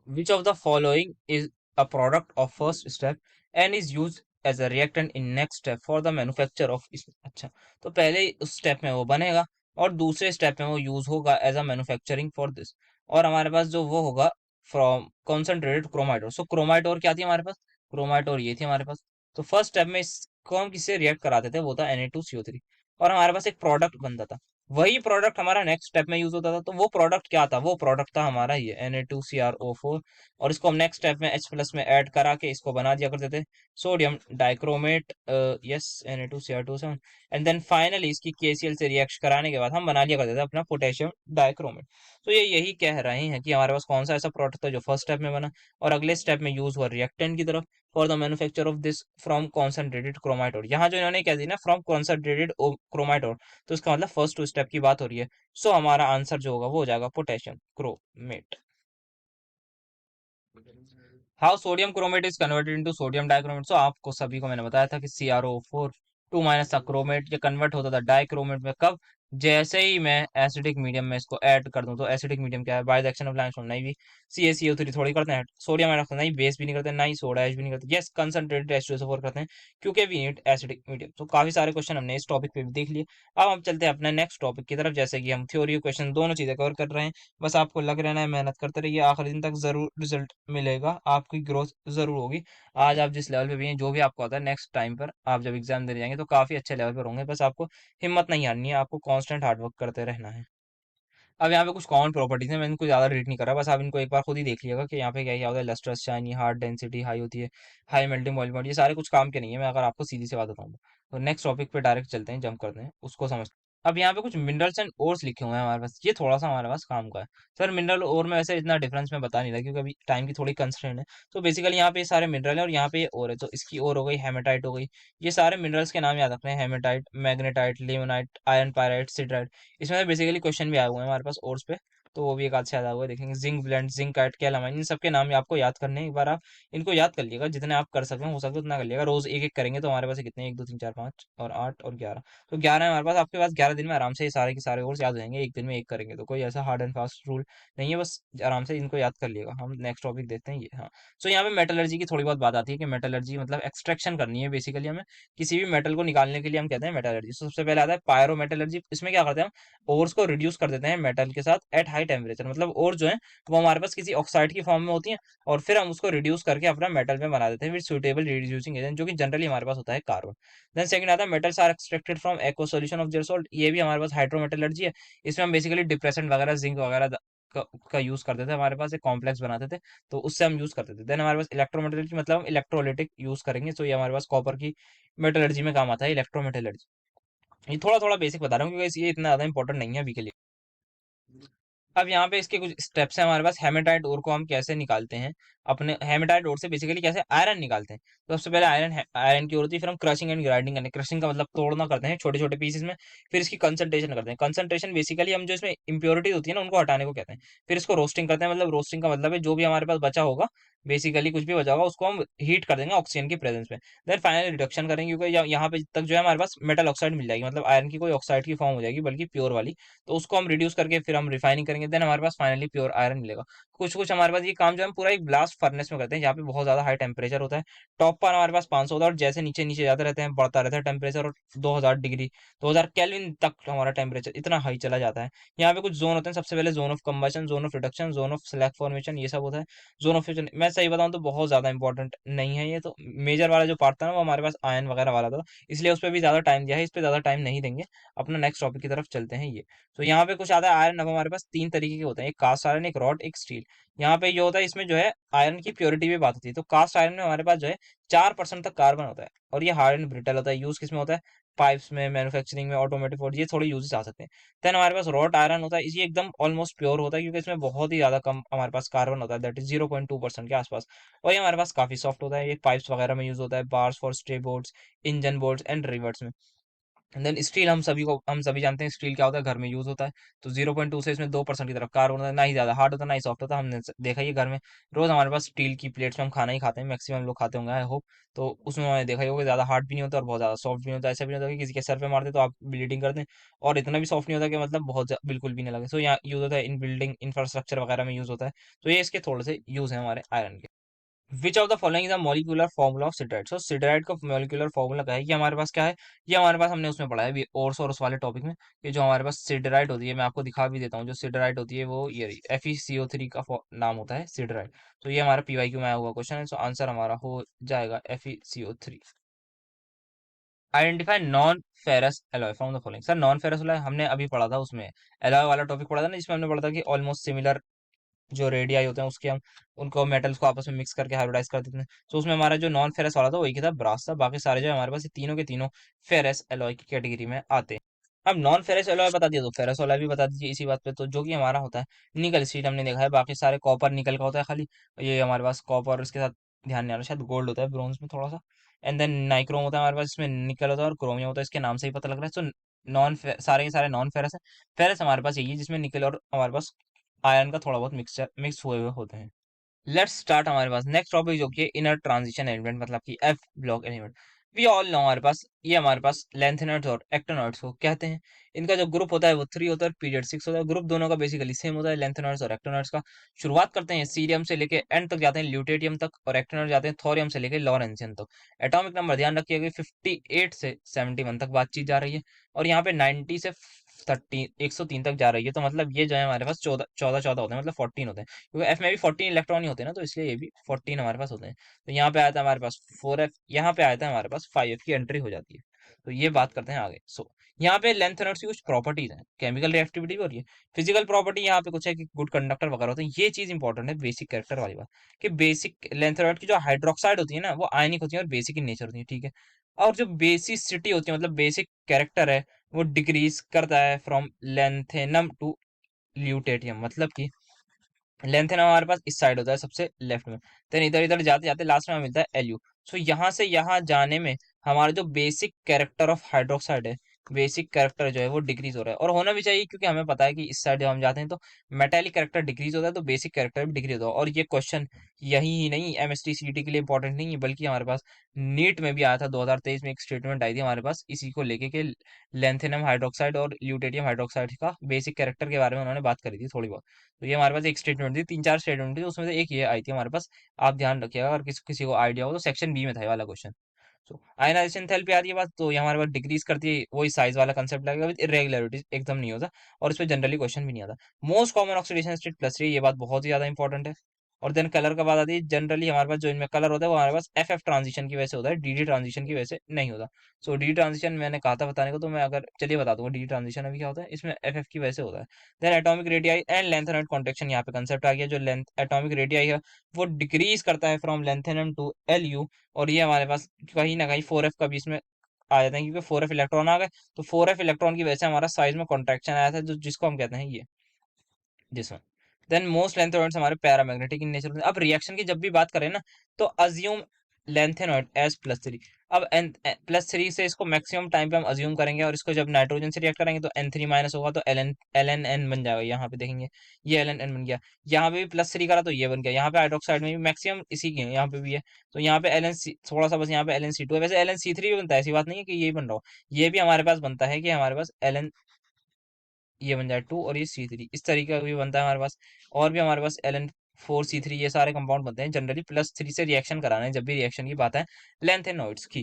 विच of the following is a product of first step and is used as a reactant in next step for the manufacture of इस अच्छा, तो पहले उस स्टेप में वो बनेगा और दूसरे स्टेप में वो यूज होगा as a manufacturing for this. और हमारे पास जो वो होगा from concentrated chromite. So chromite और क्या थी हमारे पास, क्रोमाइट और ये थी हमारे पास। तो फर्स्ट स्टेप में इसको हम किससे रिएक्ट कराते थे, वो था Na2CO3। और हमारे पास एक प्रोडक्ट बनता था, वही प्रोडक्ट हमारा नेक्स्ट स्टेप में यूज होता था। तो वो प्रोडक्ट क्या था, वो प्रोडक्ट था हमारा ये Na2CrO4। और इसको हम नेक्स्ट स्टेप में H+ में ऐड करा के इसको बना दिया करते थे sodium dichromate, yes Na2Cr27। And then finally इसकी KCl से रिएक्शन कराने के बाद हम बना लिया करते थे अपना पोटेशियम डाइक्रोमेट। तो ये यही कह रहे हैं कि हमारे पास कौन सा ऐसा प्रोडक्ट था जो फर्स्ट स्टेप में बना और अगले स्टेप में यूज हुआ रिएक्टेंट की तरफ for the manufacture of this from concentrated chromite और। यहाँ जो इन्होंने कह दी ना फ्रॉम कॉन्सेंट्रेटेड क्रोमाइट और, तो इसका मतलब फर्स्ट टू स्टेप की बात हो रही है। सो हमारा आंसर जो होगा वो हो जाएगा potassium chromate. How sodium chromate is converted into sodium dichromate. So आपको सभी को मैंने बताया था कि CrO4 टू माइनस का क्रोमेट ये कन्वर्ट होता था डाइक्रोमेट में कब, जैसे ही मैं एसिडिक मीडियम में इसको ऐड कर दूं। तो एसिडिक मीडियम क्या है, by the action of limestone, नहीं भी CaCO3 थोड़ी करते हैं, सोडियम हाइड्रोक्साइड नहीं, बेस भी नहीं करते, ना ही सोडा ऐश भी नहीं करते, यस कंसंट्रेटेड H2SO4 करते हैं क्योंकि वी नीड एसिडिक मीडियम। तो काफी सारे क्वेश्चन हमने इस टॉपिक पे भी देख लिए। अब हम चलते हैं अपने नेक्स्ट टॉपिक की तरफ, जैसे कि हम थ्योरी क्वेश्चन दोनों चीजें कवर कर रहे हैं। बस आपको लग रहना है, मेहनत करते रहिए, आखिरी दिन तक जरूर रिजल्ट मिलेगा, आपकी ग्रोथ जरूर होगी। आज आप जिस लेवल पे भी हैं, जो भी आपको आता है नेक्स्ट टाइम पर आप जब एग्जाम देने जाएंगे तो काफी अच्छे लेवल पर होंगे। बस आपको हिम्मत नहीं हारनी है, आपको कांस्टेंट हार्डवर्क करते रहना है। अब यहाँ पे कुछ कॉमन प्रॉपर्टीज हैं, मैं इनको ज्यादा रीड नहीं कर रहा, बस आप इनको एक बार खुद ही देख लिएगा कि यहाँ पे क्या क्या होता है। Lustrous, shiny, hard, density high होती है, हाई मेल्टिंग पॉइंट, ये सारे कुछ काम के नहीं है, मैं अगर आपको सीधी सी बात बताऊँ तो नेक्स्ट टॉपिक पे डायरेक्ट चलते हैं, जंप करते हैं, उसको समझ। अब यहाँ पे कुछ मिनरल्स एंड ओर्स लिखे हुए हैं हमारे पास, ये थोड़ा सा हमारे पास काम का है। सर मिनरल और में वैसे इतना डिफरेंस मैं बता नहीं रहा क्योंकि अभी टाइम की थोड़ी कंस्ट्रेंट है। तो बेसिकली यहाँ पे ये सारे मिनरल है और यहाँ पे ये और है, तो इसकी और हो गई, हेमेटाइट हो गई। ये सारे मिनरल्स के नाम याद रखने हैं, haematite, magnetite, limonite, iron pyrite, siderite. इसमें बेसिकली क्वेश्चन भी आए हुए हैं हमारे पास ओर्स पे, तो वो भी एक आध से आधा हुआ है, देखेंगे। Zinc blende, zincite, calamine, इन सबके नाम आपको याद करने हैं। एक बार आप इनको याद कर लिएगा, जितने आप कर सकते हो, हो सके उतना कर लिएगा। रोज एक एक करेंगे तो हमारे पास कितने, 1 2 3 4 5 और 8 और 11, तो 11 है हमारे पास। आपके पास 11 दिन में आराम से ये सारे के सारे और याद हो जाएंगे, एक दिन में एक करेंगे तो कोई ऐसा हार्ड एंड फास्ट रूल नहीं है, बस आराम से इनको याद कर लिएगा। हम नेक्स्ट टॉपिक देखते हैं ये, हाँ। सो यहाँ पे मेटलर्जी की थोड़ी बहुत बात आती है कि मेटलर्जी मतलब एक्सट्रैक्शन करनी है बेसिकली हमें, किसी भी मेटल को निकालने के लिए हम कहते हैं मेटलर्जी। सबसे पहले आता है पायरो मेटलर्जी। इसमें क्या करते हैं हम, ओर्स को रिड्यूस कर देते हैं मेटल के साथ एट हाई टेम्परेचर। मतलब ओर जो है वो हमारे पास किसी ऑक्साइड की फॉर्म में होती है और फिर हम उसको रिड्यूस करके अपना मेटल में बना देते हैं विद सुटेबल रिड्यूसिंग एजेंट, जो कि जनरली हमारे पास होता है कार्बन। देन सेकंड आता है metals are extracted from aqua solution of their salt. ये भी हमारे पास हाइड्रोमेटलर्जी है। इसमें हम बेसिकली डिप्रेसेंट वगैरह, जिंक वगैरह का यूज करते थे, हमारे पास एक कॉम्प्लेक्स बनाते थे तो उससे हम यूज करते थे। देन हमारे पास इलेक्ट्रोमेटलर्जी, मतलब हम इलेक्ट्रोलिटिक यूज करेंगे, तो ये हमारे पास कॉपर की मेटलर्जी में काम आता है इलेक्ट्रोमेटलर्जी। ये थोड़ा थोड़ा बेसिक बता रहा हूँ क्योंकि ये इतना ज्यादा इंपॉर्टेंट नहीं है अभी के लिए। अब यहाँ पे इसके कुछ स्टेप्स हैं हमारे पास। हेमेटाइट ओर को हम कैसे निकालते हैं, अपने हेमेटाइट ओर से बेसिकली कैसे आयरन निकालते हैं। तो सबसे पहले आयरन की होती है, फिर हम क्रशिंग एंड ग्राइंडिंग करते हैं। क्रशिंग का मतलब तोड़ना करते हैं छोटे छोटे पीसेस में, फिर इसकी कंसंट्रेशन करते हैं। कंसंट्रेशन बेसिकली हम जो इसमें इंप्योरिटी होती है ना उनको हटाने को कहते हैं। फिर इसको रोस्टिंग करते हैं, मतलब रोस्टिंग का मतलब है जो भी हमारे पास बचा होगा, बेसिकली कुछ भी बचा होगा उसको हम हीट कर देंगे ऑक्सीजन की प्रेजेंस में। देन फाइनली रिडक्शन करेंगे क्योंकि यहाँ पे तक जो है हमारे पास मेटल ऑक्साइड मिल जाएगी, मतलब आयरन की कोई ऑक्साइड की फॉर्म हो जाएगी बल्कि प्योर वाली। तो उसको हम रिड्यूस करके फिर हम रिफाइनिंग करेंगे, देन हमारे पास फाइनली प्योर आयरन मिलेगा। कुछ कुछ हमारे पास ये काम जो है हम पूरा एक ब्लास्ट फर्नेस में करते हैं जहाँ पे बहुत ज्यादा हाई टेम्परेचर होता है। टॉप पर हमारे पास 500 होता है और जैसे नीचे नीचे जाते रहते हैं बढ़ता रहता है टेम्परेचर, और 2000 डिग्री, 2000 केल्विन तक हमारा टेम्परेचर इतना हाई चला जाता है। यहाँ पे कुछ जोन होते हैं, सबसे पहले zone of combustion, zone of reduction, zone of slag formation, ये सब होता है। जोन ऑफ फ्यूजन मैं सही बताऊं तो बहुत ज्यादा इंपॉर्टेंट नहीं है ये, तो मेजर वाला जो पार्ट था ना वो हमारे पास आयन वगैरह वाला था, इसलिए उस पर भी ज्यादा टाइम दिया है, इस पे ज्यादा टाइम नहीं देंगे। अपना नेक्स्ट टॉपिक की तरफ चलते हैं ये। तो यहाँ पे कुछ आता है आयरन। अब हमारे पास तीन तरीके के होते हैं, एक कास्ट आयरन, एक रॉड, एक स्टील। यहाँ पे जो होता है इसमें जो है आयरन की प्योरिटी भी बात होती है। तो कास्ट आयरन में हमारे पास जो है 4% तक कार्बन होता है और ये हार्ड एंड ब्रिटल होता है। यूज किसमें होता है, पाइप्स में, मैन्युफैक्चरिंग में, ऑटोमेटिक, और ये थोड़े यूजेस आ सकते हैं। देन हमारे पास रॉड आयरन होता है, ये एकदम ऑलमोस्ट प्योर होता है क्योंकि इसमें बहुत ही ज्यादा कम हमारे पास कार्बन होता है, दैट इज 0.2% के आसपास। और ये हमारे पास काफी सॉफ्ट होता है, ये पाइप्स वगैरह में यूज होता है, bars for stay boards, engine boards and reverts में। देन स्टील, हम सभी जानते हैं स्टील क्या होता है, घर में यूज होता है। तो 0.2 से इसमें 2% की तरफ कार्बन होता है, ना ही ज्यादा हार्ड होता है ना ही सॉफ्ट होता है। हमने देखा ही है घर में रोज हमारे पास स्टील की प्लेट्स में हम खाना ही खाते हैं, मैक्सिमम लोग खाते होंगे आई होप। तो उसमें मैंने देखा ही होगा ज्यादा हार्ड भी नहीं होता और बहुत ज्यादा सॉफ्ट भी नहीं होता। ऐसा भी नहीं होता कि किसी के सर पे मारते तो आप ब्लीडिंग कर दें, और इतना भी सॉफ्ट नहीं होता कि मतलब बिल्कुल भी नहीं लगे। सो यहाँ यूज होता है इन बिल्डिंग इंफ्रास्ट्रक्चर वगैरह में यूज होता है। तो ये इसके थोड़े से यूज है हमारे आयरन के। Which of the following is a molecular formula of siderite. So siderite का मॉलिक्यूलर फॉर्मूला क्या है, ये हमारे पास क्या है, ये हमारे पास हमने उसमें पढ़ा है और सोर्स वाले टॉपिक में। ये जो हमारे पास सिडराइड होती है, मैं आपको दिखा भी देता हूँ, जो सिडराइड होती है वो ये FeCO3 का नाम होता है सिडराइड। तो ये हमारा PYQ में आया हुआ क्वेश्चन है। सो आंसर हमारा हो जाएगा FeCO3। Identify non ferrous alloy from the following. Sir non ferrous alloy हमने अभी पढ़ा था, उसमें एलॉय वाला टॉपिक पढ़ा था ना, जिसमें हमने पढ़ा था कि ऑलमोस्ट सिमिलर जो रेडियाई होते हैं उसके हम उनको मेटल्स को आपस में मिक्स करके हाइब्रिडाइज कर देते हैं। तो उसमें हमारा जो नॉन फेरस वाला था वही क्या था, ब्रास था। बाकी सारे जो है हमारे पास ये तीनों के तीनों फेरस एलॉय की कैटेगरी में आते हैं। अब नॉन फेरस एलॉय बता दिया तो फेरस एलॉय भी बता दीजिए इसी बात पे। तो जो कि हमारा होता है निकल स्टील हमने देखा है, बाकी सारे कॉपर निकल का होता है खाली। ये हमारे पास कॉपर, उसके साथ ध्यान नहीं आ रहा, शायद गोल्ड होता है ब्रोंज में थोड़ा सा। एंड देन नाइक्रोम होता है हमारे पास, इसमें निकल होता है और क्रोमियम होता है, इसके नाम से ही पता लग रहा है। तो नॉन सारे के सारे नॉन फेरस है। फेरस हमारे पास यही है जिसमें निकल और हमारे पास आयरन का थोड़ा बहुत मिक्सचर मिक्स हुए हुए होते हैं। लेट्स स्टार्ट हमारे पास नेक्स्ट टॉपिक जो कि इनर ट्रांजिशन एलिमेंट, मतलब कि F block element. We all know हमारे पास ये हमारे पास लेंथेनॉइड्स और एक्टिनॉइड्स को कहते हैं। इनका जो ग्रुप होता है वो 3 होता है, पीरियड 6 होता है। ग्रुप दोनों का बेसिकली सेम होता है, लेंथेनॉइड्स और एक्टिनॉइड्स का। शुरुआत करते हैं सीरियम से लेके एंड तक जाते हैं ल्यूटेरियम तक, और एक्टिनॉइड जाते हैं थोरियम से लेके लॉरेंसियम तक। एटॉमिक नंबर ध्यान रखिएगा 58 से 71 तक बातचीत जा रही है, और यहाँ पे 90 से 103 तक जा रही है। तो मतलब ये जो है हमारे पास 14 14 14 होते हैं, मतलब 14 होते हैं, क्योंकि एफ में भी 14 इलेक्ट्रॉन ही होते हैं ना, तो इसलिए ये भी 14 हमारे पास होते हैं। तो यहाँ पे आया था हमारे पास 4F, यहाँ पे आया था हमारे पास 5F की एंट्री हो जाती है। तो ये बात करते हैं आगे। सो यहाँ पे लेंथ नोट्स की कुछ प्रॉपर्टीज हैं, केमिकल रिएक्टिविटी भी हो रही है। फिजिकल प्रॉपर्टी यहाँ पे कुछ है कि गुड कंडक्टर वगैरह होते हैं। ये चीज इंपॉर्टेंट है, बेसिक कैरेक्टर वाली बात, कि बेसिक लेंथ नोट की जो हाइड्रोक्साइड होती है ना वो आयनिक होती है और बेसिक इन नेचर होती है, ठीक है। और जो बेसिसिटी होती है, मतलब बेसिक कैरेक्टर है, वो डिक्रीज करता है फ्रॉम लेंथेनम टू ल्यूटेटियम। मतलब कि लेंथ है ना हमारे पास इस साइड होता है सबसे लेफ्ट में, देन इधर इधर जाते जाते लास्ट में हमें मिलता है Lu। सो यहाँ से यहाँ जाने में हमारा जो बेसिक कैरेक्टर ऑफ हाइड्रोक्साइड है, बेसिक कैरेक्टर जो है वो डिक्रीज हो रहा है, और होना भी चाहिए, क्योंकि हमें पता है कि इस साइड जब हम जाते हैं तो मेटेलिक कैरेक्टर डिक्रीज होता है, तो बेसिक कैरेक्टर भी डिक्रीज होता है। और ये क्वेश्चन यही ही नहीं MST CET के लिए इंपॉर्टेंट नहीं है, बल्कि हमारे पास नीट में भी आया था 2023 में, एक स्टेटमेंट आई थी हमारे पास इसी को लेके कि लेंथेनम हाइड्रोक्साइड और ल्यूटेरियम हाइड्रोक्साइड का बेसिक कैरेक्टर के बारे में उन्होंने बात करी थी थोड़ी बहुत। तो ये हमारे पास एक स्टेटमेंट थी, 3 4 स्टेटमेंट थी, उसमें से एक ये आई थी हमारे पास। आप ध्यान रखिएगा, अगर किसी को आइडिया हो तो सेक्शन बी में था ये वाला क्वेश्चन। सो आयनाइजेशन थेरेपी आ रही है बात, तो ये हमारे पास डिक्रीज करती है, वही साइज वाला कंसेप्ट लगेगा, विद इरेगुलरिटीज एकदम नहीं होता, और इस पे जनरली क्वेश्चन भी नहीं आता। मोस्ट कॉमन ऑक्सीडेशन स्टेट +3, ये बात बहुत ही ज्यादा इंपॉर्टेंट है। और देन कलर का बात आती है, जनरली हमारे पास जो इनमें कलर होता है वो हमारे पास FF ट्रांजिशन की वजह से होता है, DD ट्रांजिशन की वजह से नहीं होता। सो डी ट्रांजिशन मैंने कहा था बताने को, तो मैं अगर चलिए बता दूंगा डी ट्रांजिशन अभी क्या होता है, इसमें FF की वजह से होता है। Then atomic radii and lanthanoid contraction, यहाँ पे कंसेप्ट आ गया। जो लेंथ एटॉमिक रेडियाई है वो डिक्रीज करता है फ्रॉम लेंथेनम टू Lu, और ये हमारे पास कहीं ना कहीं 4F का भी इसमें आ जाता है, क्योंकि 4F इलेक्ट्रॉन आ गए, तो 4F इलेक्ट्रॉन की वजह से हमारा साइज में कॉन्ट्रैक्शन आया था, जो जिसको हम कहते हैं ये this one. Then most lanthanoids हमारे पैरामैग्नेटिक इन नेचर होते हैं। अब रिएक्शन की जब भी बात करें ना, तो अज्यूम लेंथेनॉइड एस +3। अब +3 से इसको मैक्सिमम टाइम पे हम अज्यूम करेंगे, और इसको जब नाइट्रोजन से रिएक्ट करेंगे तो N3- होगा, तो LN बन जाएगा। यहाँ पे देखेंगे ये LN बन गया। यहाँ पे भी +3 करा तो ये बन गया। यहाँ पे हाइड्रोक्साइड में भी मैक्सिमम इसी के हैं, यहाँ पे भी है। तो यहाँ पे थोड़ा सा बस यहाँ पे LnC2 है। वैसे LnC3 भी बनता है, ऐसी बात नहीं है कि यही बन रहा हो। ये भी हमारे पास बनता है कि हमारे पास LN ये बन जाए 2, और ये C3 इस तरीके का भी बनता है हमारे पास। और भी हमारे पास LN4C3 ये सारे कंपाउंड बनते हैं जनरली +3 से रिएक्शन कराना है, जब भी रिएक्शन की बात है लेंथेनॉइड्स की।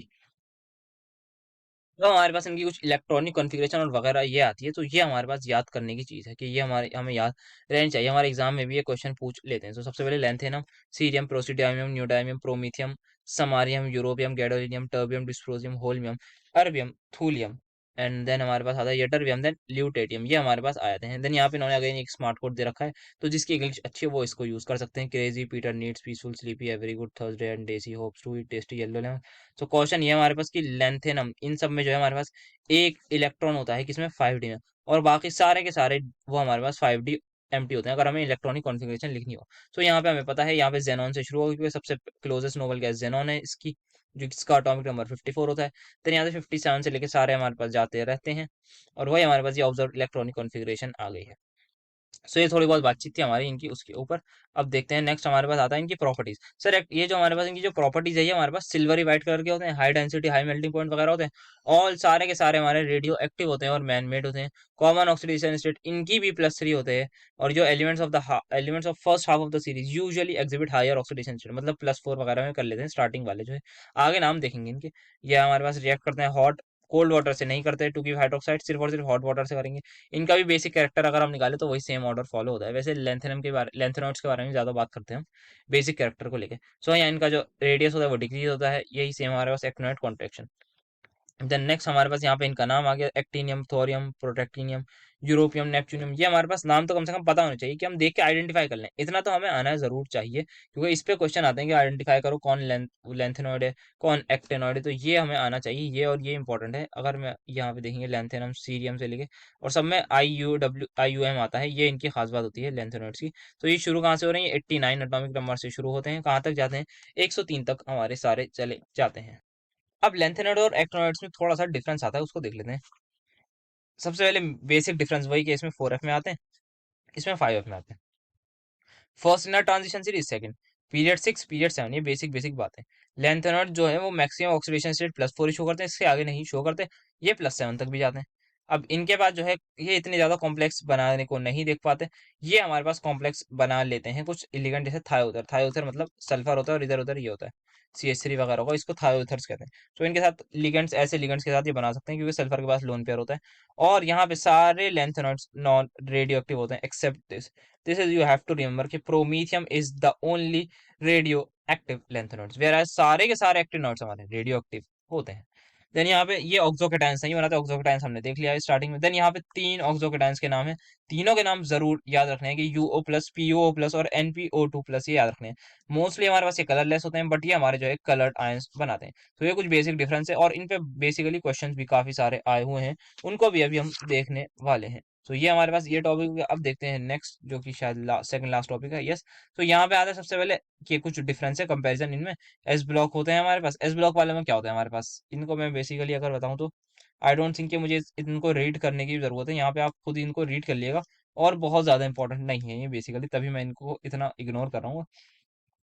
तो हमारे पास इनकी कुछ इलेक्ट्रॉनिक कॉन्फ़िगरेशन और वगैरह ये आती है, तो ये हमारे पास याद करने की चीज़ है कि ये हमारे हमें याद रहनी चाहिए। हमारे एग्जाम में भी ये क्वेश्चन पूछ लेते हैं। तो सबसे पहले lanthanum, cerium, praseodymium, neodymium, promethium, samarium, europium, gadolinium, terbium, dysprosium, holmium, erbium, thulium, and then हमारे पास आता है यटरबियम, देन ल्यूटेटियम। ये हमारे पास आते हैं। देन यहाँ पे इन्होंने अगेन एक स्मार्ट कोड दे रखा है, तो जिसकी इंग्लिश अच्छी है वो इसको यूज कर सकते हैं। Crazy Peter needs peaceful sleepy every good Thursday and Daisy hopes to eat tasty yellow. तो क्वेश्चन ये है हमारे पास कि लेंथेनम इन सब में जो है हमारे पास एक इलेक्ट्रॉन होता है किसमें 5D में, और बाकी सारे के सारे वो हमारे पास 5D एम्प्टी होते हैं, अगर हमें इलेक्ट्रॉनिक कॉन्फ़िगरेशन लिखनी हो। तो यहाँ पे हमें पता है, यहाँ पे जेनॉन से शुरू होगी, क्योंकि सबसे क्लोजेस्ट नोबल गैस जेनॉन है इसकी, जो इसका एटॉमिक नंबर 54 होता है। तो यहाँ से 57 से लेके सारे हमारे पास जाते रहते हैं, और वही हमारे पास ये ऑब्जर्व इलेक्ट्रॉनिक कॉन्फ़िगरेशन आ गई है। सो ये थोड़ी बहुत बातचीत थी हमारी इनकी उसके ऊपर। अब देखते हैं नेक्स्ट हमारे पास आता है इनकी प्रॉपर्टीज। सर ये जो हमारे पास इनकी जो प्रॉपर्टीज है ये हमारे पास सिल्वरी व्हाइट कलर के होते हैं, high density high melting point वगैरह होते हैं, ऑल सारे के सारे हमारे रेडियो एक्टिव होते हैं और मैन मेड होते हैं। कॉमन ऑक्सीडेशन स्टेट इनकी भी +3 होते हैं। और जो elements of first half of the series usually exhibit higher oxidation state, मतलब +4 वगैरह में कर लेते हैं स्टार्टिंग वाले जो है। आगे नाम देखेंगे इनके। ये हमारे पास रिएक्ट करते हैं हॉट कोल्ड वाटर से नहीं करते, टू गिव हाइड्रोक्साइड सिर्फ और सिर्फ हॉट वाटर से करेंगे। इनका भी बेसिक कैरेक्टर अगर हम निकाले तो वही सेम ऑर्डर फॉलो होता है। वैसे लेंथेनॉइड्स के बारे में ज्यादा बात करते हैं हम बेसिक कैरेक्टर को लेके। सो यहाँ इनका जो रेडियस होता है वो डिक्रीज होता है, यही सेम हमारे पास एक्टिनॉइड कॉन्ट्रैक्शन। देन नेक्स्ट हमारे पास यहाँ पे इनका नाम आ गया actinium, thorium, protactinium, europium, neptunium. ये हमारे पास नाम तो कम से कम पता होना चाहिए कि हम देख के आइडेंटिफाई कर लें, इतना तो हमें आना जरूर चाहिए, क्योंकि इस पे क्वेश्चन आते हैं कि आइडेंटिफाई करो कौन लेंथेनॉइड है कौन एक्टेनॉइड है, तो ये हमें आना चाहिए, ये और ये इंपॉर्टेंट है। अगर मैं यहाँ पे देखेंगे लेंथेनम सीरियम से लेके और सब में आई यू एम आता है, ये इनकी खास बात होती है लेंथेनॉइड्स की। तो ये शुरू कहाँ से हो रही है, 89 एटॉमिक नंबर से शुरू होते हैं, कहाँ तक जाते हैं, 103 तक हमारे सारे चले जाते हैं। अब लेंथेनॉइड और एक्टिनॉइड्स में थोड़ा सा डिफरेंस आता है, उसको देख लेते हैं। सबसे पहले बेसिक डिफरेंस वही कि इसमें 4F में आते हैं, इसमें 5F में आते हैं। First inner transition series, second period 6 period 7, ये बेसिक बेसिक बात है। लेंथेनॉइड जो है वो मैक्सिमम ऑक्सीडेशन स्टेट +4 ही शो करते हैं, इससे आगे नहीं शो करते, ये +7 तक भी जाते हैं। अब इनके पास जो है ये इतने ज्यादा कॉम्प्लेक्स बनाने को नहीं देख पाते, ये हमारे पास कॉम्प्लेक्स बना लेते हैं कुछ इलिगेंट, जैसे थायोथर। थायोथर मतलब सल्फर होता है और इधर उधर ये होता है CH3 वगैरह होगा, इसको थायोथर्स कहते हैं। तो इनके साथ लिगेंड्स, ऐसे लिगेंड्स के साथ ये बना सकते हैं क्योंकि सल्फर के पास लोन पेयर होता है। और यहाँ पे सारे लेंथेनॉइड्स नॉन रेडियो एक्टिव होते हैं except this is, you have to remember कि promethium is the only radioactive lanthanoids, where सारे के सारे एक्टिव नॉइड्स हमारे रेडियो एक्टिव होते हैं। देन यहाँ पे ये ऑक्सोकेटाइंस नहीं बनाते, ऑक्सोकेटाइंस हमने देख लिया है स्टार्टिंग में। देन यहाँ पे 3 ऑक्सोकेटाइंस के नाम है, तीनों के नाम जरूर याद रखने हैं कि UO+, PUO+ और NPO2+, ये याद रखने हैं। मोस्टली हमारे पास ये कलरलेस होते हैं, बट ये हमारे जो है कलर्ड आयंस बनाते हैं। तो ये कुछ बेसिक डिफरेंस है और इन पे बेसिकली क्वेश्चंस भी काफी सारे आए हुए हैं, उनको भी अभी हम देखने वाले हैं। तो ये हमारे पास ये टॉपिक। अब देखते हैं नेक्स्ट जो कि शायद सेकंड लास्ट टॉपिक है। यस, तो यहाँ पे आता है सबसे पहले कि कुछ डिफरेंस है कंपैरिजन इनमें। एस ब्लॉक होते हैं हमारे पास, एस ब्लॉक वाले में क्या होता है हमारे पास, इनको मैं बेसिकली अगर बताऊं तो आई डोंट थिंक कि मुझे इनको रीड करने की जरूरत है, यहाँ पे आप खुद इनको रीड कर लिएगा। और बहुत ज्यादा इंपॉर्टेंट नहीं है ये बेसिकली, तभी मैं इनको इतना इग्नोर कर रहा हूँ,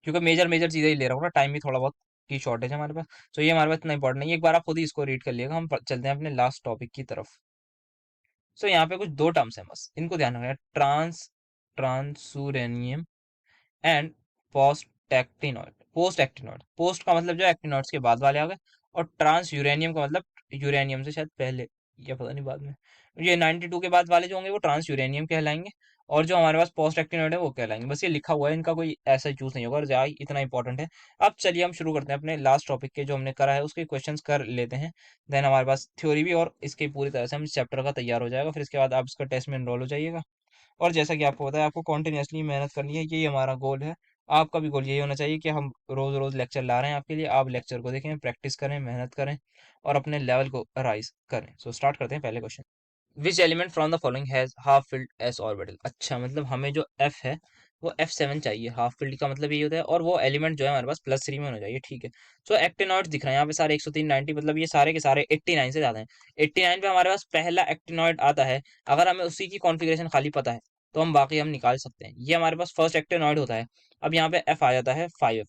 क्योंकि मेजर मेजर चीजें ही ले रहा हूँ ना, टाइम भी थोड़ा बहुत की शॉर्टेज है हमारे पास। तो ये हमारे पास इतना इंपॉर्टेंट नहीं है, एक बार आप खुद ही इसको रीड कर लिएगा। हम चलते हैं अपने लास्ट टॉपिक की तरफ। सो यहाँ पे कुछ दो टर्म्स हैं बस, इनको ध्यान रखना है। ट्रांसुरेनियम एंड पोस्ट एक्टिनॉइड। पोस्ट का मतलब जो एक्टिनॉइड्स के बाद वाले आ गए, और ट्रांस यूरेनियम का मतलब यूरेनियम से शायद पहले या पता नहीं बाद में। ये 92 के बाद वाले जो होंगे वो ट्रांस यूरेनियम कहलाएंगे, और जो हमारे पास पोस्ट एक्टिनॉइड है वो कहलाएंगे। बस ये लिखा हुआ है, इनका कोई ऐसा चूज नहीं होगा, और जाए इतना इंपॉर्टेंट है। अब चलिए हम शुरू करते हैं अपने लास्ट टॉपिक के, जो हमने करा है उसके क्वेश्चंस कर लेते हैं। देन हमारे पास थ्योरी भी और इसके पूरी तरह से हम चैप्टर का तैयार हो जाएगा, फिर इसके बाद आप इसका टेस्ट में एनरोल हो जाइएगा। और जैसा कि आपको पता है, आपको कॉन्टिन्यूसली मेहनत करनी है, यही हमारा गोल है। आपका भी गोल यही होना चाहिए कि हम रोज रोज लेक्चर ला रहे हैं आपके लिए, आप लेक्चर को देखें, प्रैक्टिस करें, मेहनत करें और अपने लेवल को राइज करें। सो स्टार्ट करते हैं पहले question. Which element from the following has half filled S orbital. अच्छा, मतलब हमें जो एफ है वो F7 चाहिए, हाफ फिल्ड का मतलब ये होता है, और वो एलिमेंट जो है हमारे पास +3 में होना चाहिए, ठीक है। सो एक्टिनॉइड्स दिख रहे हैं यहाँ पे सारे 103, 90, मतलब ये सारे के सारे 89 से ज्यादा हैं। 89 पे हमारे पास पहला एक्टिनॉइड आता है, अगर हमें उसी की कॉन्फ़िगरेशन खाली पता है तो हम बाकी हम निकाल सकते हैं। ये हमारे पास फर्स्ट एक्टिनॉइड होता है। अब यहाँ पे F आ जाता है 5F।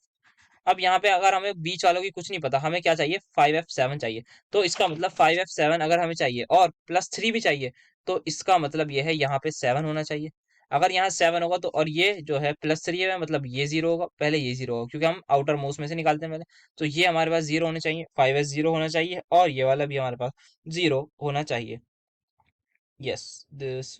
अब यहाँ पे अगर हमें बीच वालों की कुछ नहीं पता, हमें क्या चाहिए, 5F7 चाहिए। तो इसका मतलब 5F7 अगर हमें चाहिए और +3 भी चाहिए, तो इसका मतलब ये है यहाँ पे 7 होना चाहिए। अगर यहाँ 7 होगा तो, और ये जो है +3 है, मतलब ये 0 होगा, पहले ये 0 होगा क्योंकि हम आउटर मोस्ट में से निकालते हैं पहले। तो ये हमारे पास 0 होने चाहिए, 5S 0 होना चाहिए, और ये वाला भी हमारे पास 0 होना चाहिए। यस, दिस,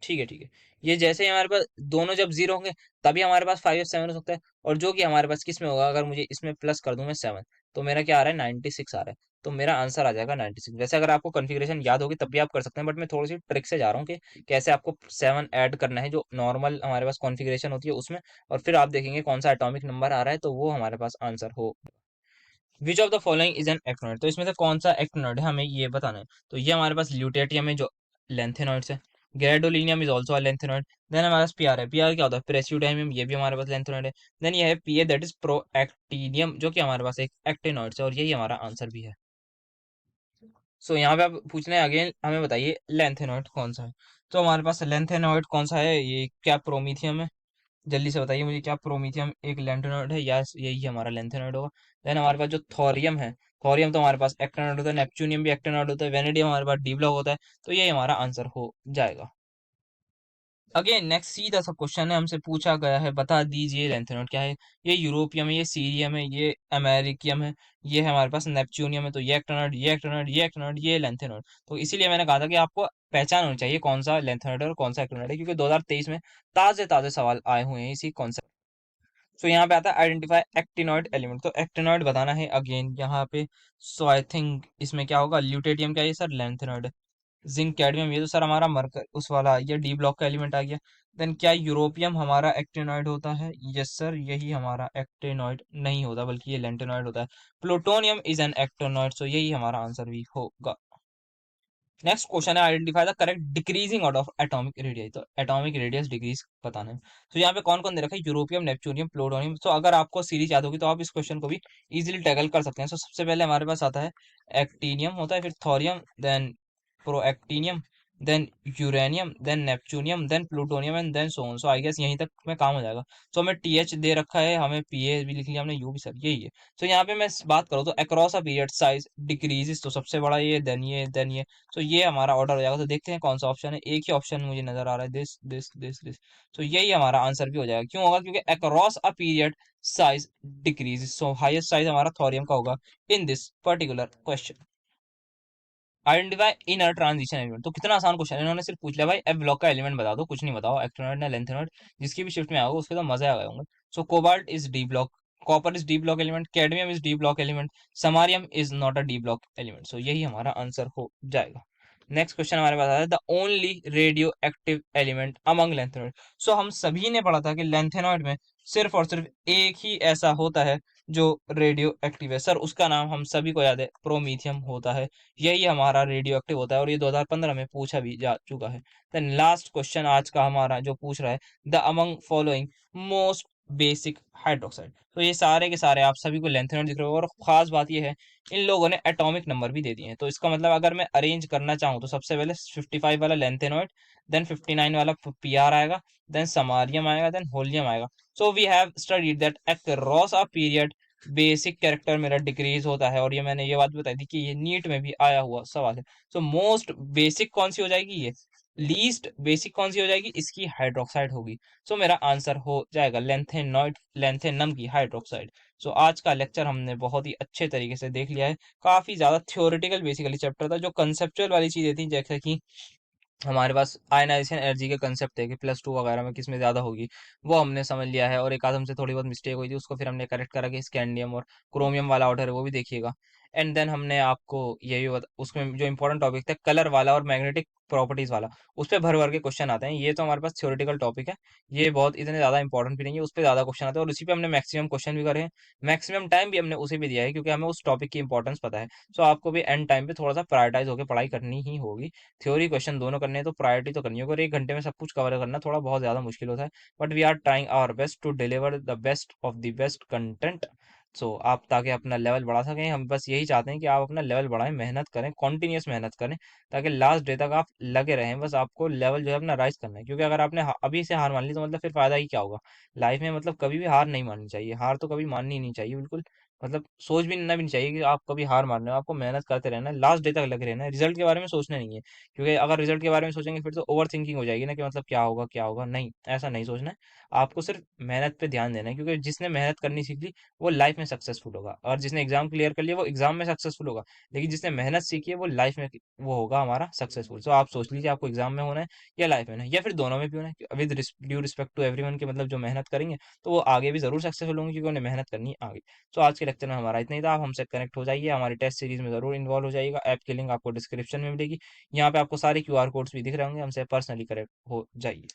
ठीक है ठीक है। ये जैसे ही हमारे पास दोनों जब 0 होंगे, तभी हमारे पास 5F7 हो सकता है। और जो कि हमारे पास किस में होगा, अगर मुझे इसमें प्लस कर दूं मैं 7, तो मेरा क्या आ रहा है, 96 आ रहा है। तो मेरा आंसर आ जाएगा 96। वैसे अगर आपको कॉन्फ़िगरेशन याद होगी तब भी आप कर सकते हैं, बट मैं थोड़ी सी ट्रिक से जा रहा हूँ कि कैसे आपको 7 ऐड करना है जो नॉर्मल हमारे पास कॉन्फ़िगरेशन होती है उसमें, और फिर आप देखेंगे कौन सा एटॉमिक नंबर आ रहा है, तो वो हमारे पास आंसर हो। विच of the following is an actinoid. तो इसमें से कौन सा एक्टिनॉइड है हमें ये बताना है। तो ये हमारे पास ल्यूटेटियम है जो लेंथेनॉइड्स है। Gadolinium is also a lanthanoid. Then हमारे पास पीआर है, पीआर क्या होता है, प्रेसियोडाइमियम, ये भी हमारे पास लेंथेनॉइड है। देन ये है पीए, दैट इज प्रोएक्टिनियम, जो कि हमारे पास एक एक्टिनॉइड है, और यही हमारा आंसर भी है। सो यहाँ पे आप पूछ रहे हैं अगेन, हमें बताइए लेंथेनॉइड कौन सा है। तो हमारे पास लेंथेनॉइड कौन सा है, ये क्या प्रोमीथियम है? जल्दी से बताइए मुझे, क्या प्रोमीथियम एक लेंथेनॉइड है? यस, यही हमारा लेंथेनॉइड होगा। देन हमारे पास जो थोरियम है, थोरियम तो हमारे पास एक्टिनॉइड होता है, नेपच्यूनियम भी एक्टिनॉइड होता है, वेनेडियम हमारे पास डी ब्लॉक होता है। तो यही हमारा आंसर हो जाएगा। अगेन नेक्स्ट सीधा सा क्वेश्चन है, हमसे पूछा गया है बता दीजिए लेंथेनॉइड क्या है। ये यूरोपियम है, ये सीरियम है, ये अमेरिकियम है, ये है हमारे पास नेपच्यूनियम है। तो ये एक्टिनॉइड, ये एक्टिनॉइड, ये एक्टिनॉइड, ये लेंथेनॉइड। तो इसीलिए मैंने कहा था कि आपको पहचान होनी चाहिए कौन सा लेंथेनॉइड है और कौन सा एक्टिनॉइड है, क्योंकि 2023 में ताजे ताजे सवाल आए हुए हैं इसी कॉन्सेप्ट। तो यहाँ पे आता है आइडेंटिफाई एक्टिनॉइड एलिमेंट। तो एक्टिनॉइड बताना है अगेन यहाँ पे। सो आई थिंक इसमें क्या होगा, ल्यूटेरियम क्या है ये सर, लेंथेनॉइड। जिंक कैडमियम ये तो सर हमारा मरकर उस वाला, ये डी ब्लॉक का एलिमेंट आ गया। देन क्या यूरोपियम हमारा एक्टिनॉइड होता है? यस सर, यही हमारा एक्टिनॉइड नहीं होता, बल्कि ये लेंटेनॉइड होता है। प्लूटोनियम इज एन एक्टिनॉइड, सो यही हमारा आंसर भी होगा। नेक्स्ट क्वेश्चन है identify the correct decreasing order of atomic radius. तो एटॉमिक रेडियस डिक्रीज बताना है। तो यहाँ पे कौन कौन दे रखा है, यूरोपियम, नेपच्यूनियम, प्लूटोनियम। तो अगर आपको सीरीज याद होगी तो आप इस क्वेश्चन को भी इजीली टैकल कर सकते हैं। तो सबसे पहले हमारे पास आता है एक्टीनियम होता है, फिर thorium, then protactinium, then uranium, then neptunium, then plutonium and then so on. So I guess यहीं तक में काम हो जाएगा। तो हमें टीएच दे रखा है, हमें पीए भी लिख लिया हमने, यू भी, सर यही है। तो यहाँ पे मैं बात करूँ तो across a period size decreases, तो सबसे बड़ा ये, देन ये, देन ये। तो ये हमारा ऑर्डर हो जाएगा। तो देखते हैं कौन सा ऑप्शन है, एक ही ऑप्शन मुझे नजर आ रहा है, दिस दिस दिस दिस। तो यही हमारा आंसर भी हो जाएगा। क्यों होगा? क्योंकि across a period size decreases, so highest size हमारा थोरियम का होगा in this particular question. Identify inner transition element. तो कितना आसान क्वेश्चन है, इन्होंने सिर्फ पूछ लिया भाई एफ ब्लॉक का एलिमेंट बता दो, कुछ नहीं बताओ, एक्टिनॉइड ना लेंथेनॉइड, जिसकी भी शिफ्ट में आओगे उसके तो मजे आ गए होंगे। So cobalt is D block, copper is D block element, cadmium is D block element, samarium is not a D block element. So यही हमारा आंसर हो जाएगा। नेक्स्ट क्वेश्चन हमारे पास आता है the only radioactive element among lanthanoid. So हम सभी ने पढ़ा था कि लेंथेनॉइड में सिर्फ और सिर्फ एक ही ऐसा होता है जो रेडियो एक्टिव है, सर उसका नाम हम सभी को याद है, प्रोमीथियम होता है। यही हमारा रेडियो एक्टिव होता है और ये 2015 में पूछा भी जा चुका है। देन लास्ट क्वेश्चन आज का हमारा जो पूछ रहा है, the among following most basic hydroxide. तो ये सारे के सारे आप सभी को लेंथेनॉइड दिख रहे हो, और खास बात ये है इन लोगों ने एटॉमिक नंबर भी दे दिए हैं। तो इसका मतलब अगर मैं अरेंज करना चाहूँ तो सबसे पहले 55 वाला लेंथेनॉइड, देन 59 वाला पीआर आएगा, देन समारियम आएगा, देन होलियम आएगा। So we have studied that across a period basic character मेरा डिक्रीज होता है, और ये मैंने ये बात भी बताई थी कि ये नीट में भी आया हुआ सवाल है। सो मोस्ट बेसिक कौन सी हो जाएगी, ये लीस्ट बेसिक कौन सी हो जाएगी, इसकी हाइड्रोक्साइड होगी। सो मेरा आंसर हो जाएगा लेंथेनॉइड, लेंथेनम की हाइड्रोक्साइड। सो आज का लेक्चर हमने बहुत ही अच्छे तरीके से देख लिया है। काफी ज्यादा थ्योरेटिकल बेसिकली चैप्टर था, जो कंसेप्चुअल वाली चीजें थी जैसे कि हमारे पास आयनाइजेशन एनर्जी के कंसेप्ट थे कि +2 वगैरह में किसमें ज्यादा होगी, वो हमने समझ लिया है। और एक आध हमसे थोड़ी बहुत मिस्टेक हुई थी, उसको फिर हमने करेक्ट करा कि स्कैंडियम और क्रोमियम वाला ऑर्डर है वो भी देखिएगा। एंड देन हमने आपको ये भी उसमें जो इंपॉर्टेंट टॉपिक था कलर वाला और मैग्नेटिक प्रॉपर्टीज वाला, उस पर भर भर के क्वेश्चन आते हैं। ये तो हमारे पास थ्योरेटिकल टॉपिक है, ये बहुत इतने ज्यादा इंपॉर्टेंट भी नहीं है, उस पर ज्यादा क्वेश्चन आते हैं और उसी पे हमने मैक्सिमम क्वेश्चन भी करे हैं। मैक्सिमम टाइम भी हमने उसे भी दिया है, क्योंकि हमें उस टॉपिक की इंपॉर्टेंस पता है। सो आपको भी एंड टाइम पे थोड़ा सा प्रायोरिटाइज होकर पढ़ाई करनी ही होगी। थ्योरी क्वेश्चन दोनों करने हैं तो प्रायोरिटी तो करनी होगी, और 1 घंटे में सब कुछ कवर करना थोड़ा बहुत ज्यादा मुश्किल होता है। But we are trying our best to deliver the best of the best content. So आप ताकि अपना लेवल बढ़ा सकें, हम बस यही चाहते हैं कि आप अपना लेवल बढ़ाएं, मेहनत करें, कॉन्टिन्यूस मेहनत करें, ताकि लास्ट डे तक आप लगे रहें। बस आपको लेवल जो है अपना राइज करना है, क्योंकि अगर आपने अभी से हार मान ली तो मतलब फिर फायदा ही क्या होगा लाइफ में। मतलब कभी भी हार नहीं माननी चाहिए, हार तो कभी माननी ही नहीं चाहिए बिल्कुल। मतलब सोच भी नहीं चाहिए कि आप कभी हार मान रहे हो। आपको मेहनत करते रहना है, लास्ट डे तक लगे रहना है, रिजल्ट के बारे में सोचना नहीं है। क्योंकि अगर रिजल्ट के बारे में सोचेंगे फिर तो ओवर थिंकिंग हो जाएगी ना, कि मतलब क्या होगा क्या होगा, नहीं ऐसा नहीं सोचना है। आपको सिर्फ मेहनत पे ध्यान देना है, क्योंकि जिसने मेहनत करनी सीख ली वो लाइफ में सक्सेसफुल होगा, और जिसने एग्जाम क्लियर कर लिया वो एग्जाम में सक्सेसफुल होगा। लेकिन जिसने मेहनत सीखी है वो लाइफ में वो होगा हमारा सक्सेसफुल। तो आप सोच लीजिए आपको एग्जाम में होना है या लाइफ में होना है, या फिर दोनों में भी होना है। With due respect to everyone के मतलब जो मेहनत करेंगे तो वो आगे भी जरूर सक्सेसफुल होंगे, क्योंकि उन्हें मेहनत करनी है आगे। तो आज के लेक्चर में हमारा इतना ही था। आप हमसे कनेक्ट हो जाइए, हमारी टेस्ट सीरीज में जरूर इन्वॉल्व हो जाइएगा। ऐप की लिंक आपको डिस्क्रिप्शन में मिलेगी, यहाँ पे आपको सारे क्यूआर कोड्स भी दिख रहे होंगे। हमसे पर्सनली कनेक्ट हो जाइए।